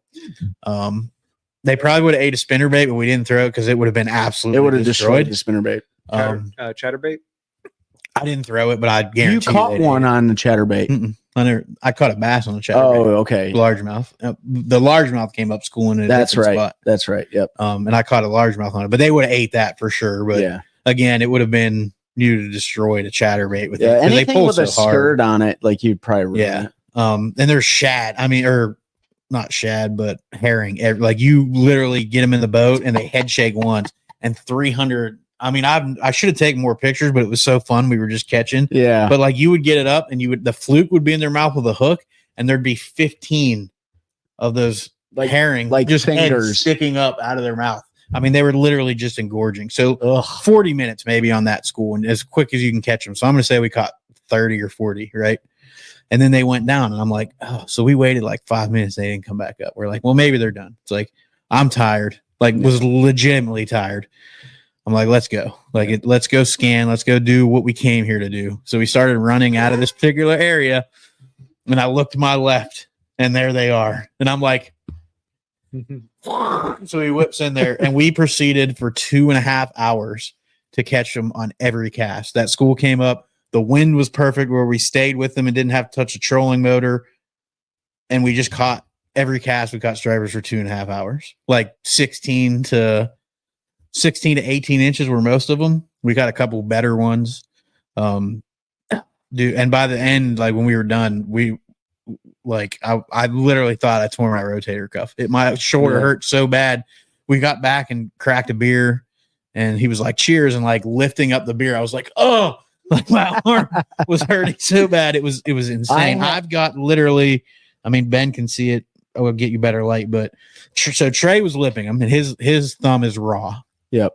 They probably would have ate a spinnerbait, but we didn't throw it because it would have been absolutely It would have destroyed the spinnerbait. Chatterbait? I didn't throw it, but I guarantee you caught one on the chatterbait. I caught a bass on the chatterbait. Oh, okay. Largemouth. The largemouth came up schooling in a different spot. That's right. Yep. And I caught a largemouth on it, but they would have ate that for sure. But again, it would have been you to destroy the chatterbait with it. Anything they pull with so a skirt on it, like you'd probably and there's shad. I mean, or not shad, but herring. Like you literally get them in the boat and they head shake once and 300. I mean, I should have taken more pictures, but it was so fun. We were just catching. Yeah. But like you would get it up and the fluke would be in their mouth with a hook and there'd be 15 of those herring, like just fingers heads sticking up out of their mouth. I mean, they were literally just engorging. So 40 minutes maybe on that school and as quick as you can catch them. So I'm going to say we caught 30 or 40, right? And then they went down and I'm like, oh, so we waited like 5 minutes. They didn't come back up. We're like, well, maybe they're done. It's like, I'm tired, like was legitimately tired. I'm like, let's go. Like, let's go scan. Let's go do what we came here to do. So we started running out of this particular area and I looked to my left and there they are. And I'm like, so he whips in there and we proceeded for 2.5 hours to catch them on every cast. That school came up. The wind was perfect where we stayed with them and didn't have to touch a trolling motor. And we just caught every cast. We caught stripers for 2.5 hours, like 16 to 18 inches were most of them. We got a couple better ones. And by the end, like when we were done, I literally thought I tore my rotator cuff. My shoulder hurt so bad. We got back and cracked a beer and he was like, cheers, and like lifting up the beer. I was like, oh, like my arm was hurting so bad. It was insane. I've got literally, I mean, Ben can see it. I will get you better light, but so Trey was lipping him and his thumb is raw. Yep.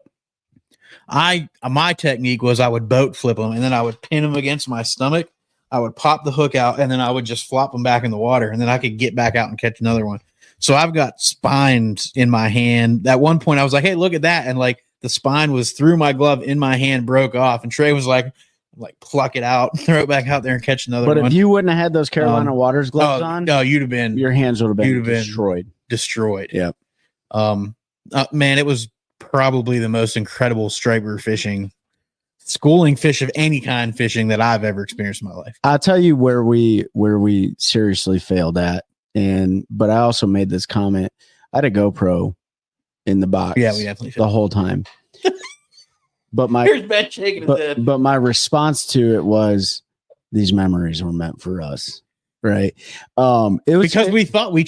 My technique was I would boat flip them and then I would pin them against my stomach. I would pop the hook out and then I would just flop them back in the water and then I could get back out and catch another one. So I've got spines in my hand. At one point I was like, hey, look at that. And like the spine was through my glove in my hand, broke off. And Trey was like pluck it out, throw it back out there and catch another one. But if you wouldn't have had those Carolina Waters gloves on, no, you'd have been, your hands would have been destroyed. Yeah. Man, it was probably the most incredible striper fishing, schooling fish of any kind fishing that I've ever experienced in my life. I'll tell you where we seriously failed at. But I also made this comment. I had a GoPro in the box. Yeah, we definitely failed the whole time. But here's Ben shaking his head. But my response to it was, these memories were meant for us, right? It was because we thought we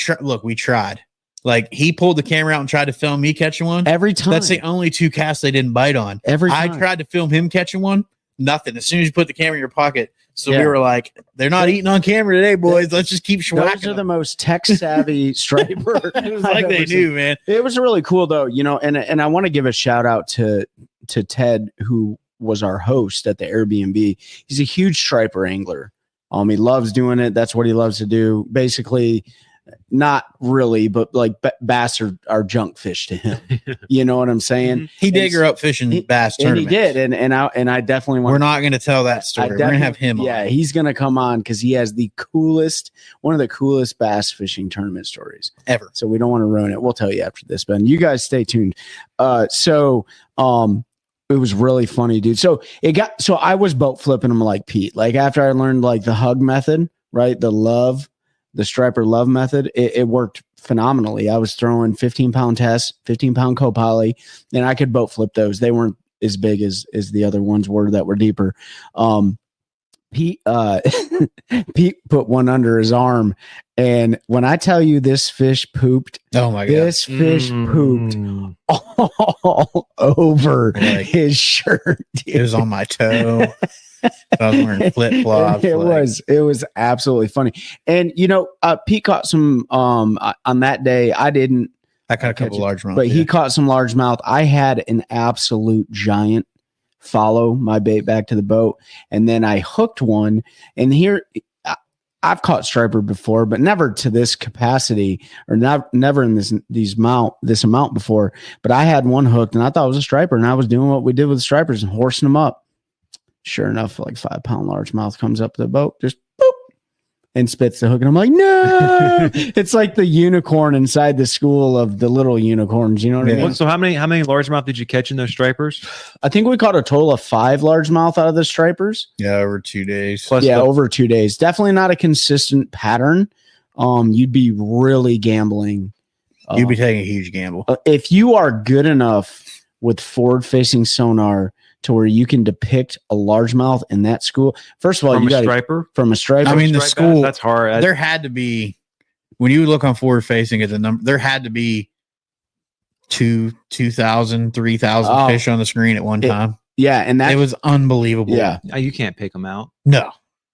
tried. Like he pulled the camera out and tried to film me catching one every time. That's the only 2 casts they didn't bite on. Every time. I tried to film him catching one, nothing. As soon as you put the camera in your pocket, so we were like, they're not eating on camera today, boys. Let's just keep schwacking. Those are the most tech savvy striper. It was like they knew, man. It was really cool though, and I want to give a shout out to Ted, who was our host at the Airbnb. He's a huge striper angler. He loves doing it. That's what he loves to do. Basically, not really, but like bass are junk fish to him. You know what I'm saying? He did her up fishing bass tournaments. And he did, and I definitely want. We're not going to tell that story. We're going to have him. Yeah, on. He's going to come on because he has one of the coolest bass fishing tournament stories ever. So we don't want to ruin it. We'll tell you after this, Ben. You guys stay tuned. It was really funny, dude. So I was boat flipping them like Pete. Like after I learned like the hug method, right? The striper love method, it worked phenomenally. I was throwing 15-pound tests, 15-pound co-poly, and I could boat flip those. They weren't as big as the other ones were that were deeper. Pete put one under his arm, and when I tell you this fish pooped, oh my god, this fish pooped all over his shirt. Dude. It was on my toe. I was wearing flip flops. It was absolutely funny. And Pete caught some on that day. I didn't. I caught a couple largemouth, but he caught some largemouth. I had an absolute giant follow my bait back to the boat, and then I hooked one. And here, I've caught striper before, but never to this capacity, or never in this amount before. But I had one hooked, and I thought it was a striper, and I was doing what we did with the stripers and horsing them up. Sure enough, like 5-pound largemouth comes up to the boat, just boop, and spits the hook. And I'm like, no, it's like the unicorn inside the school of the little unicorns. You know what I mean? So how many largemouth did you catch in those stripers? I think we caught a total of 5 largemouth out of the stripers. Yeah, over 2 days. Over 2 days. Definitely not a consistent pattern. You'd be really gambling. You'd be taking a huge gamble. If you are good enough with forward-facing sonar to where you can depict a largemouth in that school. First of all, from a striper. I mean, the school, that's hard. There had to be when you look on forward facing at the number, there had to be 2,000, 3,000 fish on the screen at one time. Yeah, and that it was unbelievable. Yeah, You can't pick them out. No,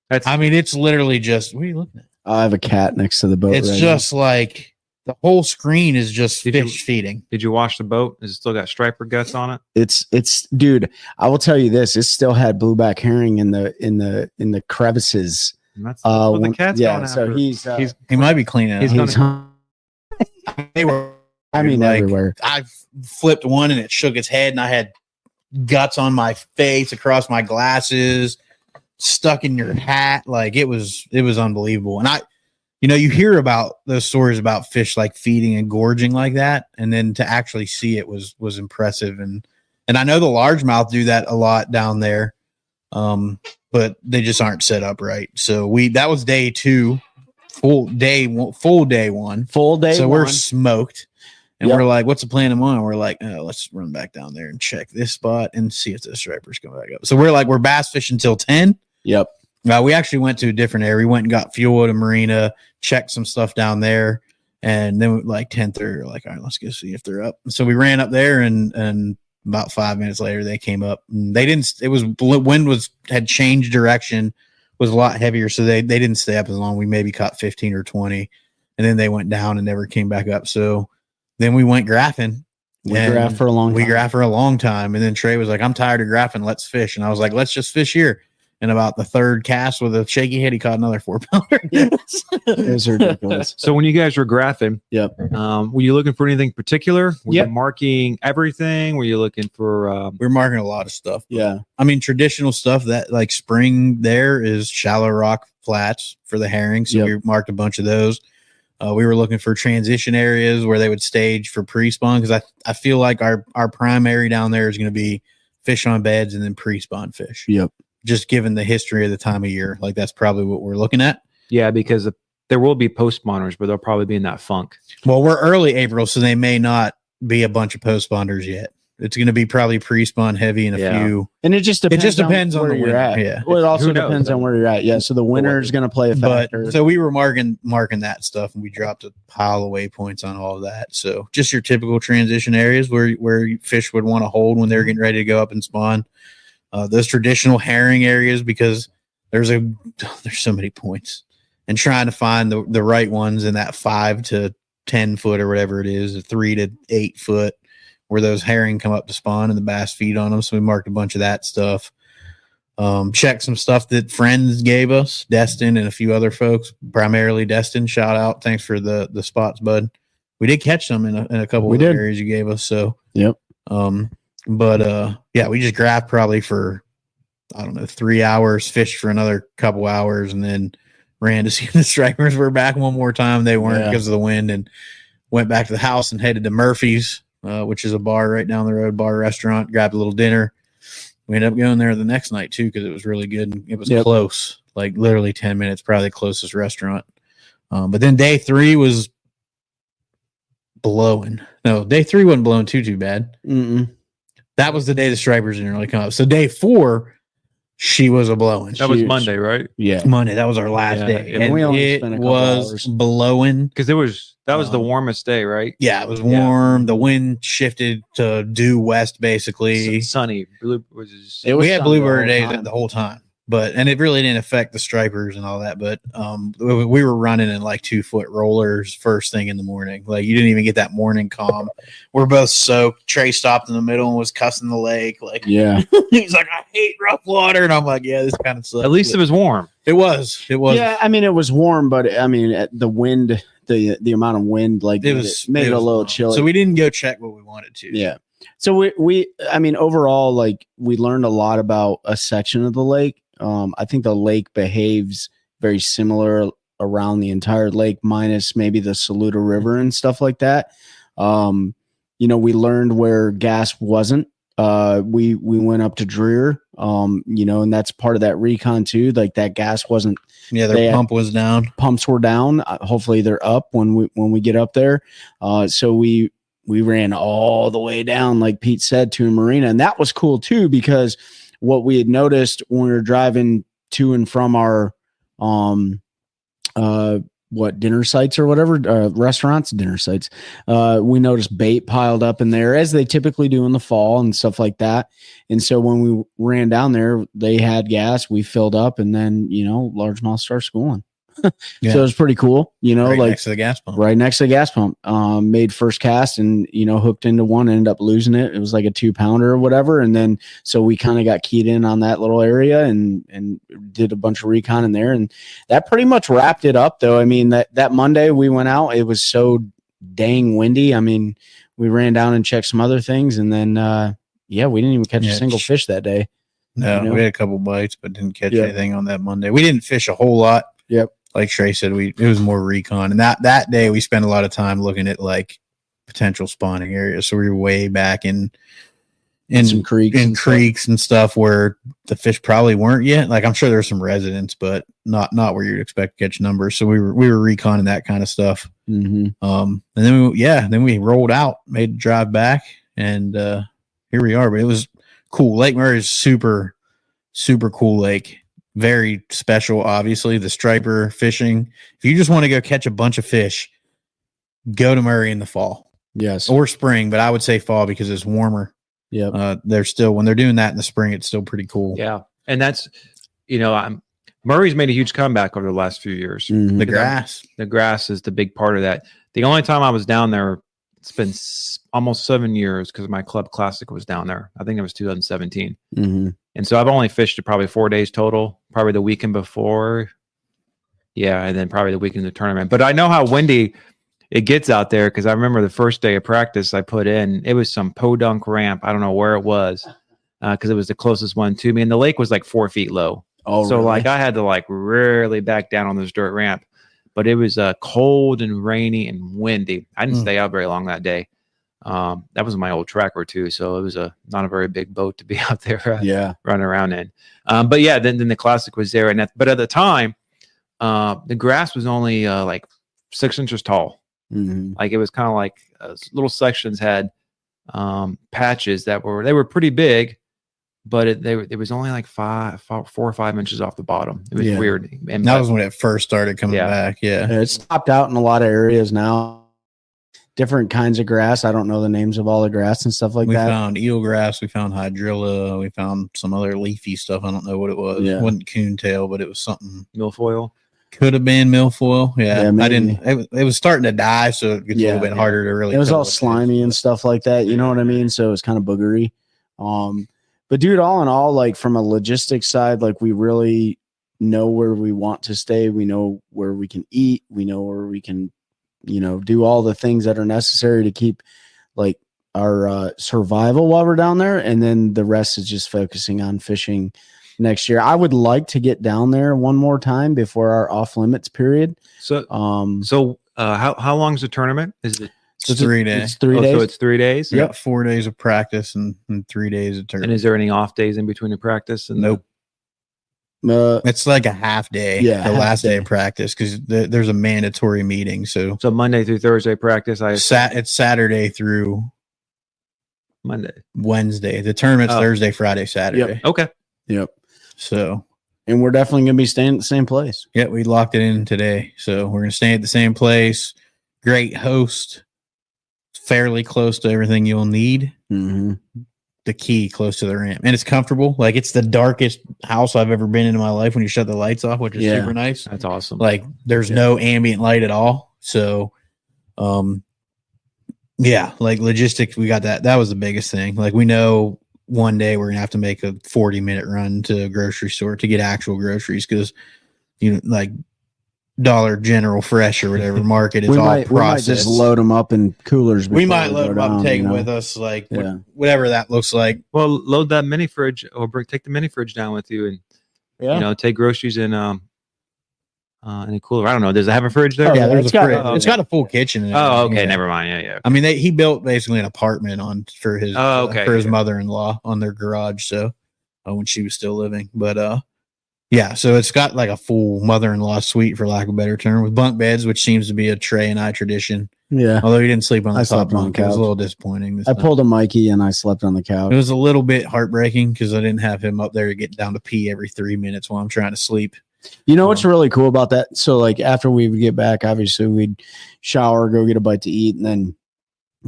That's I mean, it's literally just. What are you looking at? I have a cat next to the boat. It's right just like the whole screen is just Did you- fish feeding. Did you wash the boat? Has it still got striper guts on it? It's dude. I will tell you this. It still had blueback herring in the crevices. And that's what the cat's yeah. going So after. He might be cleaning it. He's up. They were. I mean, like, everywhere. I flipped one and it shook its head, and I had guts on my face, across my glasses, stuck in your hat. Like it was unbelievable. And you hear about those stories about fish like feeding and gorging like that, and then to actually see it was impressive. And I know the largemouth do that a lot down there, but they just aren't set up right. So that was day 2, full day 1. So we're smoked. And we're like, what's the plan tomorrow? And we're like, let's run back down there and check this spot and see if the stripers come back up. So we're bass fishing till 10. Yep. We actually went to a different area. We went and got fuel at a marina, checked some stuff down there. And then like 10:30, we're like, all right, let's go see if they're up. So we ran up there and about 5 minutes later they came up. And wind had changed direction, was a lot heavier. So they didn't stay up as long. We maybe caught 15 or 20. And then they went down and never came back up. So then we went graphing. We graphed for a long time. We graphed for a long time. And then Trey was like, I'm tired of graphing. Let's fish. And I was like, let's just fish here. And about the third cast with a shaky head, he caught another 4-pounder. It was ridiculous. So when you guys were graphing, Yep. Were you looking for anything particular? Were Yep. you marking everything? Were you looking for? We're marking a lot of stuff. Yeah. I mean, traditional stuff that like spring there is shallow rock flats for the herring. So we marked a bunch of those. We were looking for transition areas where they would stage for pre-spawn, because I feel like our primary down there is going to be fish on beds and then pre-spawn fish. Yep. Just given the history of the time of year, like that's probably what we're looking at. Yeah, because there will be post spawners, but they'll probably be in that funk. Well, we're early April, so they may not be a bunch of post spawners yet. It's going to be probably pre-spawn heavy and a few. And it just depends on where the you're winter. at. Yeah. Well, it also Who knows? depends on where you're at. Yeah. So the winter is going to play a factor. So we were marking that stuff, and we dropped a pile of waypoints on all of that. So just your typical transition areas where fish would want to hold when they're getting ready to go up and spawn. Those traditional herring areas, because there's so many points, and trying to find the right ones in that 5 to 10 foot or whatever it is, 3 to 8 foot, where those herring come up to spawn and the bass feed on them. So we marked a bunch of that stuff. Checked some stuff that friends gave us, Destin and a few other folks, primarily Destin. Shout out. Thanks for the spots, bud. We did catch some in a couple of the areas you gave us. So, yep. But we just graphed probably for, I don't know, 3 hours, fished for another couple hours, and then ran to see if the stripers were back one more time. They weren't because of the wind, and went back to the house and headed to Murphy's, which is a bar right down the road, bar restaurant, grabbed a little dinner. We ended up going there the next night too, because it was really good. And it was close, like literally 10 minutes, probably the closest restaurant. But then day 3 was blowing. No, day 3 wasn't blowing too bad. That was the day the stripers didn't really come up. So day 4, she was a blowing. That was Monday, right? Yeah. Monday. That was our last day. And we only spent a couple hours. Blowing. Because that was the warmest day, right? Yeah, it was warm. Yeah. The wind shifted to due west, basically. Sunny. We had bluebird days the whole time. And it really didn't affect the stripers and all that. But we were running in like 2-foot rollers first thing in the morning. Like you didn't even get that morning calm. We're both soaked. Trey stopped in the middle and was cussing the lake. Like, he's like, I hate rough water. And I'm like, yeah, this kind of sucks. At least it was warm. It was. Yeah, I mean, it was warm, but I mean, the wind, the amount of wind, like it made it a little chilly. So we didn't go check what we wanted to. Yeah. So I mean, overall, like we learned a lot about a section of the lake. I think the lake behaves very similar around the entire lake, minus maybe the Saluda River and stuff like that. We learned where gas wasn't. We went up to Dreer, and that's part of that recon too. Like that gas wasn't. Yeah, their pump was down. Pumps were down. Hopefully they're up when we get up there. So we ran all the way down, like Pete said, to a marina, and that was cool too, because what we had noticed when we were driving to and from our dinner sites or whatever, restaurants, dinner sites. We noticed bait piled up in there as they typically do in the fall and stuff like that. And so when we ran down there, they had gas, we filled up, and then, largemouth starts schooling. Yeah. So it was pretty cool, right like next to the gas pump. Right next to the gas pump. Made first cast and, hooked into one, ended up losing it. It was like a 2-pounder or whatever. And then, so we kind of got keyed in on that little area and did a bunch of recon in there. And that pretty much wrapped it up though. I mean, that Monday we went out, it was so dang windy. I mean, we ran down and checked some other things. And then, we didn't even catch a single fish that day. No, we had a couple bites, but didn't catch anything on that Monday. We didn't fish a whole lot. Yep. Like Trey said, it was more recon, and that day we spent a lot of time looking at like potential spawning areas. So we were way back in some creeks and stuff where the fish probably weren't yet. Like I'm sure there's some residents, but not where you'd expect to catch numbers. So we were reconning that kind of stuff. Mm-hmm. And then we rolled out, made a drive back, and here we are. But it was cool. Lake Murray is super, super cool lake. Very special, obviously. The striper fishing. If you just want to go catch a bunch of fish, go to Murray in the fall. Yes. Or spring, but I would say fall because it's warmer. Yeah. They're still, when they're doing that in the spring, it's still pretty cool. Yeah. And that's, Murray's made a huge comeback over the last few years. Mm-hmm. The grass is the big part of that. The only time I was down there, it's been almost 7 years because my club classic was down there. I think it was 2017. Mm-hmm. And so I've only fished it probably 4 days total, probably the weekend before. Yeah. And then probably the weekend of the tournament. But I know how windy it gets out there because I remember the first day of practice I put in, it was some podunk ramp. I don't know where it was because it was the closest one to me. And the lake was like 4 feet low. Oh, so really? like I had to like really back down on this dirt ramp. But it was cold and rainy and windy. I didn't stay out very long that day. That was my old tracker too, so it was not a very big boat to be out there running around in. But yeah, then the classic was there, but at the time, the grass was only like 6 inches tall. Mm-hmm. Like it was kind of like little sections had patches that were pretty big, but it was only like 4 or 5 inches off the bottom. It was weird. And that was when it first started coming back. Yeah, it's topped out in a lot of areas now. Different kinds of grass. I don't know the names of all the grass and stuff like that. We found eelgrass. We found hydrilla. We found some other leafy stuff. I don't know what it was. Yeah. It wasn't coontail, but it was something. Milfoil. Could have been milfoil. Yeah, maybe. I didn't. It was starting to die, so it gets a little bit harder to really. It was all slimy and stuff like that. You know what I mean? So it was kind of boogery. But dude, all in all, like from a logistics side, like we really know where we want to stay. We know where we can eat. We know where we can, do all the things that are necessary to keep like our survival while we're down there. And then the rest is just focusing on fishing next year. I would like to get down there one more time before our off limits period. So, how long is the tournament? Is it? It's 3 days. It's 3 days. So it's 3 days. Yep, 4 days of practice and 3 days of tournament. And is there any off days in between the practice? And nope. It's like a half day. Yeah, the last day of practice because there's a mandatory meeting. So Monday through Thursday practice. It's Saturday through Monday, Wednesday. The tournament's Thursday, Friday, Saturday. Yep. Okay. Yep. So, and we're definitely going to be staying at the same place. Yeah, we locked it in today. So we're going to stay at the same place. Great host. Fairly close to everything you'll need. Mm-hmm. The key close to the ramp, and it's comfortable. Like it's the darkest house I've ever been in my life when you shut the lights off, which is super nice. That's awesome. Like there's no ambient light at all. So, like logistics, we got that. That was the biggest thing. Like we know one day we're gonna have to make a 40-minute run to a grocery store to get actual groceries because like Dollar General Fresh or whatever market is all processed. We might just load them up in coolers. We might load them up and take them with us, like whatever that looks like. Well, load that mini fridge or take the mini fridge down with you and take groceries in a cooler. I don't know. Does it have a fridge there? Yeah, there's a fridge. It's got a full kitchen. Oh, okay. Never mind. Yeah. I mean, he built basically an apartment for his for his mother-in-law on their garage. So when she was still living, but yeah, so it's got like a full mother-in-law suite, for lack of a better term, with bunk beds, which seems to be a Trey and I tradition. Yeah. Although he didn't sleep on the top bunk. It was a little disappointing. I pulled a Mikey and I slept on the couch. It was a little bit heartbreaking because I didn't have him up there to get down to pee every 3 minutes while I'm trying to sleep. You know what's really cool about that? So like after we would get back, obviously we'd shower, go get a bite to eat, and then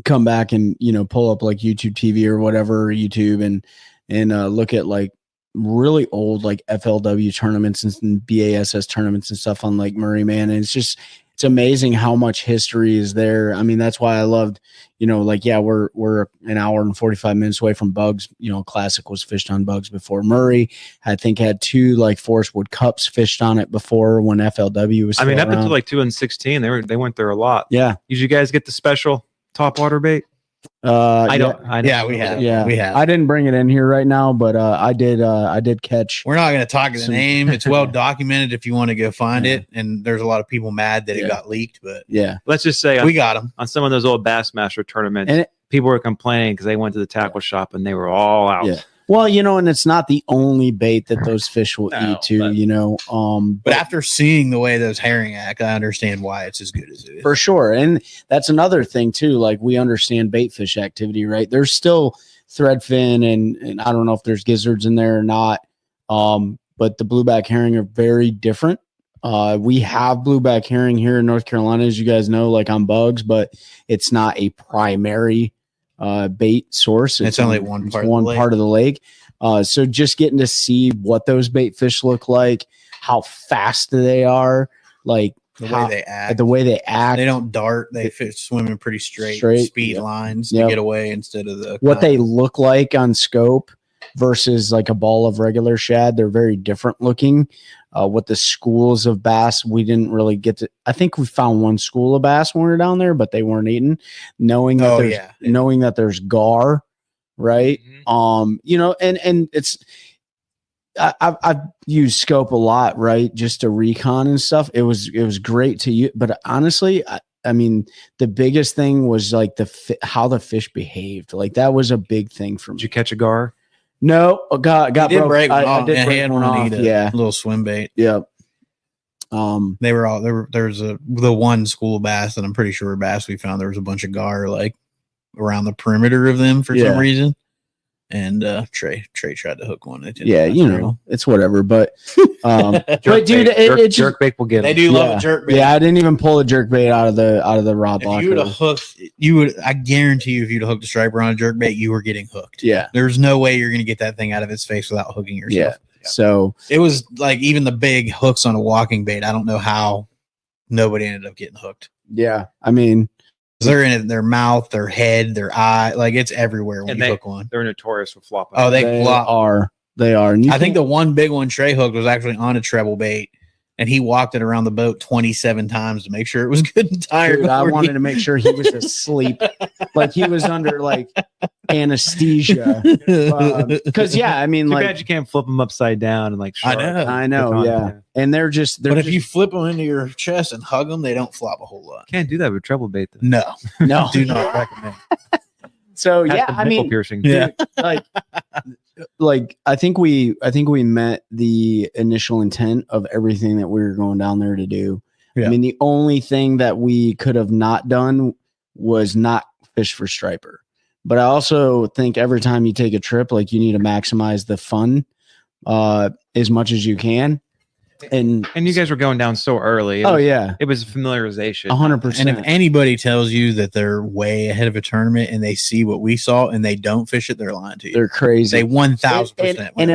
come back and, you know, pull up like YouTube TV or whatever, YouTube, and look at like really old like FLW tournaments and BASS tournaments and stuff on Lake Murray, man. And it's amazing how much history is there. I mean, that's why I loved, you know, like, yeah, we're an hour and 45 minutes away from Bugs. You know, Classic was fished on Bugs before. Murray, I think, had 2 like Forest Wood Cups fished on it before when FLW was. I mean, up around. until like 2016, they went there a lot. Yeah. Did you guys get the special top water bait? I don't. Yeah, we have. Yeah, we have. I didn't bring it in here right now, but I did catch. We're not going to talk the name. It's well documented if you want to go find it. And there's a lot of people mad that it got leaked, but yeah, let's just say we got them on some of those old Bassmaster tournaments. And people were complaining because they went to the tackle shop and they were all out. Yeah. Well, you know, and it's not the only bait that those fish will eat too, you know. But after seeing the way those herring act, I understand why it's as good as it is. For sure. And that's another thing too. Like, we understand bait fish activity, right? There's still threadfin and I don't know if there's gizzards in there or not. But the blueback herring are very different. We have blueback herring here in North Carolina, as you guys know, like on Bugs, but it's not a primary bait source. It's only one part of the lake. So just getting to see what those bait fish look like, how fast they are, like the way they act. They don't dart. They swimming pretty straight speed lines to get away instead of what they look like on scope versus like a ball of regular shad. They're very different looking. What the schools of bass, we didn't really get to. I think we found one school of bass when we were down there, but they weren't eaten. Knowing that there's gar, right? Mm-hmm. You know, and it's I've used scope a lot, right? Just to recon and stuff. It was great to use, but honestly, I mean, the biggest thing was like how the fish behaved. Like, that was a big thing for me. Did you catch a gar? No, got broke. Break one I off. did break one off. Yeah, little swim bait. Yeah. They were all there. There's the one school of bass that I'm pretty sure bass we found. There was a bunch of gar like around the perimeter of them for some reason. And Trey tried to hook one. Yeah, you know, it's whatever. But but dude, jerk bait will get they do love a jerk bait. Yeah, I didn't even pull a jerk bait out of the rod blocker. If you would have hooked, I guarantee you, if you'd have hooked a striper on a jerk bait, you were getting hooked. Yeah, there's no way you're gonna get that thing out of its face without hooking yourself. Yeah. So it was like even the big hooks on a walking bait. I don't know how nobody ended up getting hooked. Yeah, I mean, they're in their mouth, their head, their eye, like it's everywhere when you hook one. They're notorious for flopping. Oh, they flop. They are. And I think the one big one Trey hooked was actually on a treble bait, and he walked it around the boat 27 times to make sure it was good and tired. Dude, I wanted to make sure he was asleep, like he was under like anesthesia. Because I mean, too like, bad you can't flip them upside down and like. I know, yeah. And they're just. But if you flip them into your chest and hug them, they don't flop a whole lot. Can't do that with treble bait. Though. No, do not recommend. So yeah, I mean, piercing. Yeah, like I think we met the initial intent of everything that we were going down there to do. Yeah. I mean, the only thing that we could have not done was not fish for striper. But I also think every time you take a trip, like, you need to maximize the fun as much as you can. And you guys were going down so early. It was familiarization. 100%. And if anybody tells you that they're way ahead of a tournament and they see what we saw and they don't fish it, they're lying to you. They're crazy. They 1000%. And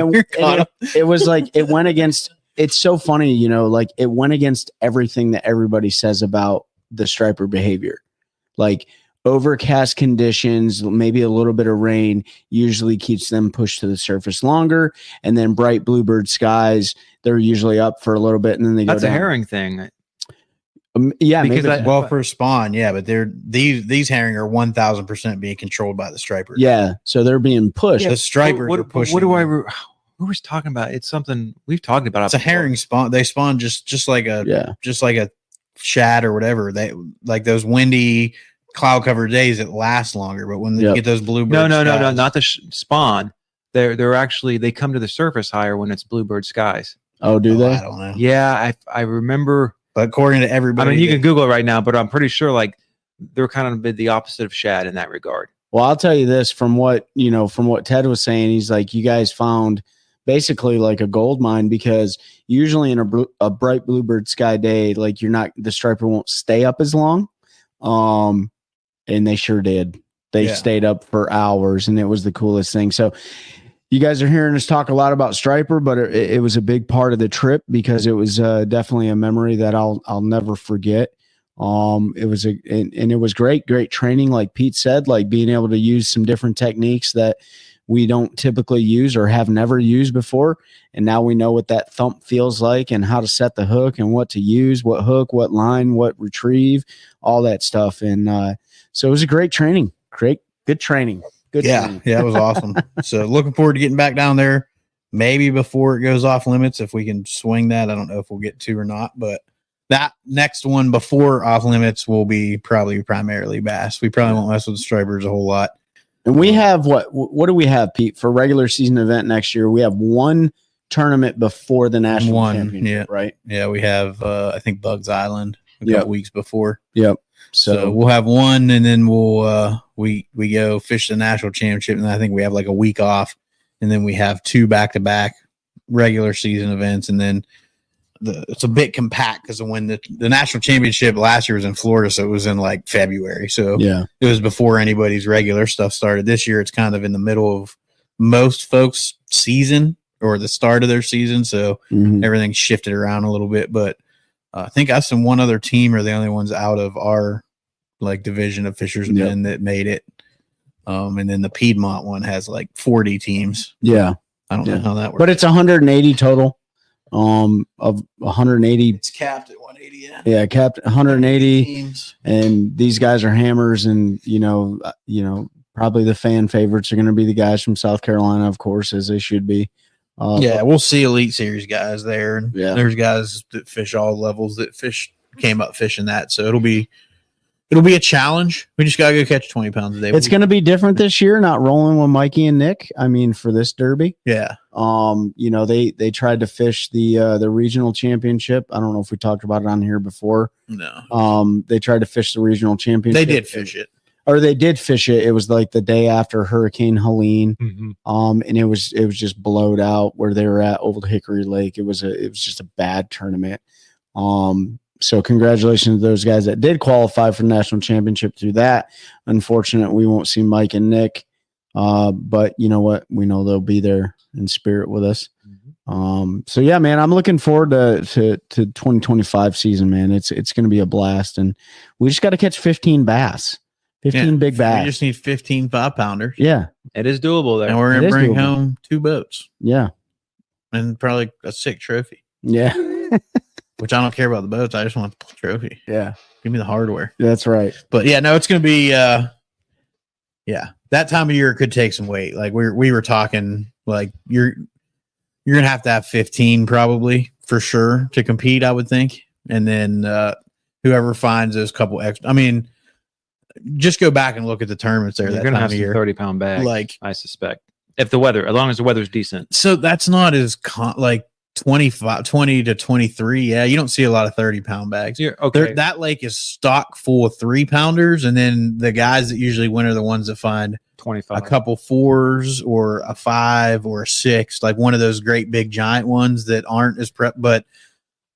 it was like, it went against. It's so funny, you know, like, it went against everything that everybody says about the striper behavior. Like, overcast conditions, maybe a little bit of rain usually keeps them pushed to the surface longer. And then bright bluebird skies, they're usually up for a little bit and then they go down. That's a herring thing. Yeah, because for spawn, but these herring are 1000% being controlled by the striper. Yeah, so they're being pushed. The stripers are pushing. Who was talking about? It's something we've talked about. It's a herring spawn. They spawn just like a shad or whatever. They like those windy, cloud covered days that last longer. But when they get those bluebird, no, not the spawn. They're actually, they come to the surface higher when it's bluebird skies. Oh, do they? I don't know. Yeah, I remember. But according to everybody, I mean, you can Google it right now, but I'm pretty sure like they're kind of the opposite of shad in that regard. Well, I'll tell you this from what Ted was saying. He's like, you guys found basically like a gold mine, because usually in a bright bluebird sky day, like the striper won't stay up as long. And they sure did. They stayed up for hours, and it was the coolest thing. So you guys are hearing us talk a lot about striper, but it was a big part of the trip because it was definitely a memory that I'll never forget. It was great training. Like Pete said, like being able to use some different techniques that we don't typically use or have never used before. And now we know what that thump feels like and how to set the hook and what to use, what hook, what line, what retrieve, all that stuff. And so it was a great training. Good training. Training. Yeah, it was awesome. So looking forward to getting back down there, maybe before it goes off limits, if we can swing that. I don't know if we'll get to or not, but that next one before off limits will be probably primarily bass. We probably won't mess with the stripers a whole lot. And we have what do we have, Pete, for regular season event next year? We have one tournament before the national championship, right? Yeah, we have I think Bugs Island a couple weeks before. Yep. So we'll have one, and then we'll we go fish the national championship, and I think we have like a week off, and then we have 2 back-to-back regular season events, and then it's a bit compact because when the national championship last year was in Florida, so it was in like February. So it was before anybody's regular stuff started. This year, it's kind of in the middle of most folks' season or the start of their season. So everything's shifted around a little bit. But I think us and one other team are the only ones out of our like division of fishermen that made it. And then the Piedmont one has like 40 teams. Yeah. I don't know how that works. But it's 180 total. Of 180, it's capped at 180. Yeah, capped 180 teams. And these guys are hammers, and you know, probably the fan favorites are going to be the guys from South Carolina, of course, as they should be. We'll see Elite Series guys there, and there's guys that fish all levels that came up fishing that, so it'll be a challenge. We just gotta go catch 20 pounds a day. It's going to be different this year, not rolling with Mikey and Nick. I mean, for this derby. Yeah. They tried to fish the regional championship. I don't know if we talked about it on here before. No. They tried to fish the regional championship. They did fish it. Or they did fish it. It was like the day after Hurricane Helene. And it was just blowed out where they were at Old Hickory Lake. It was just a bad tournament. So congratulations to those guys that did qualify for the national championship through that. Unfortunate, we won't see Mike and Nick. But you know what? We know they'll be there in spirit with us. So yeah, man, I'm looking forward to 2025 season, man. It's going to be a blast, and we just got to catch 15 bass, 15 big bass. We just need 15 5-pounders. Yeah, it is doable there, and we're going to bring home 2 boats. Yeah, and probably a sick trophy. Yeah. Which I don't care about the boats. I just want the trophy. Yeah. Give me the hardware. That's right. But yeah, no, it's going to be, that time of year could take some weight. Like we were talking, like you're going to have 15 probably for sure to compete, I would think. And then whoever finds those couple extra, I mean, just go back and look at the tournaments there. You're that time have of year. 30-pound bag, like I suspect, if the weather, as long as the weather's decent. So that's not as 20 to 23. Yeah, you don't see a lot of 30-pound bags. Okay. That lake is stock full of 3-pounders, and then the guys that usually win are the ones that find 25, a couple 4s or a 5 or a 6, like one of those great big giant ones that aren't as prep. But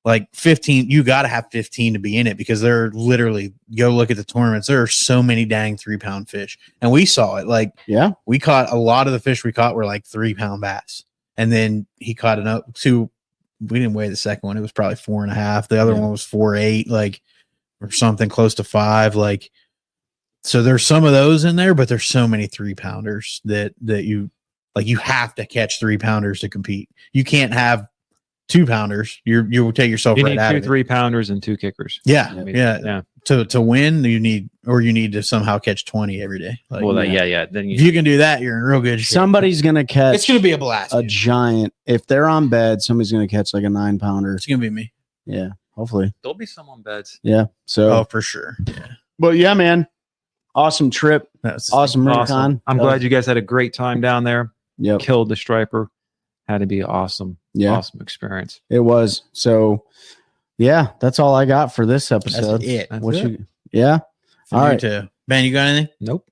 like 15, you got to have 15 to be in it, because they're literally, go look at the tournaments. There are so many dang 3-pound fish, and we saw it. Like, we caught a lot of the fish we caught were like 3-pound bass. And then he caught it up to, we didn't weigh the second one. It was probably 4.5. The other one was 4.8, like, or something close to 5. Like, so there's some of those in there, but there's so many 3-pounders that you have to catch 3-pounders to compete. You can't have 2-pounders. You will take yourself right out of it. 2 3-pounders and 2 kickers. Yeah. To win, you need to somehow catch 20 every day. Like, Then if you can do that, you're in real good shape. Somebody's gonna catch. It's gonna be a blast. A giant. If they're on bed, somebody's gonna catch like a 9-pounder. It's gonna be me. Yeah, hopefully. There'll be some on beds. Yeah. So. For sure. Yeah. But yeah, man. Awesome trip. That's awesome. I'm glad you guys had a great time down there. Yep. Killed the striper. Had to be awesome. Yeah. Awesome experience. It was. So yeah, that's all I got for this episode. That's it. Yeah. All right. Ben, you got anything? Nope.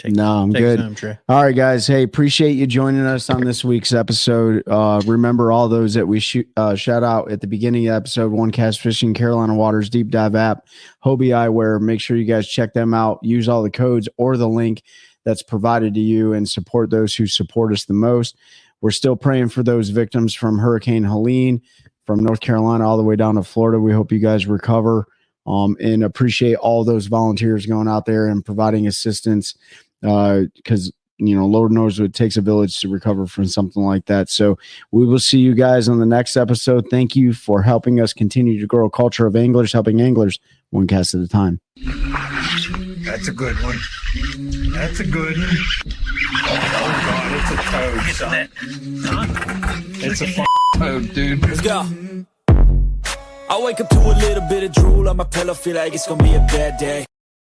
I'm Take good. some, Trey. All right, guys. Hey, appreciate you joining us on this week's episode. Remember all those that we shout out at the beginning of the episode: OneCast Fishing, Carolina Waters, Deep Dive app, Hobie Eyewear. Make sure you guys check them out. Use all the codes or the link that's provided to you and support those who support us the most. We're still praying for those victims from Hurricane Helene from North Carolina all the way down to Florida. We hope you guys recover and appreciate all those volunteers going out there and providing assistance because, Lord knows it takes a village to recover from something like that. So we will see you guys on the next episode. Thank you for helping us continue to grow a culture of anglers, helping anglers one cast at a time. That's a good one. That's a good one. Oh, God, it's a toad, son. It's a toad, dude. Let's go. I wake up to a little bit of drool on my pillow, feel like it's gonna be a bad day.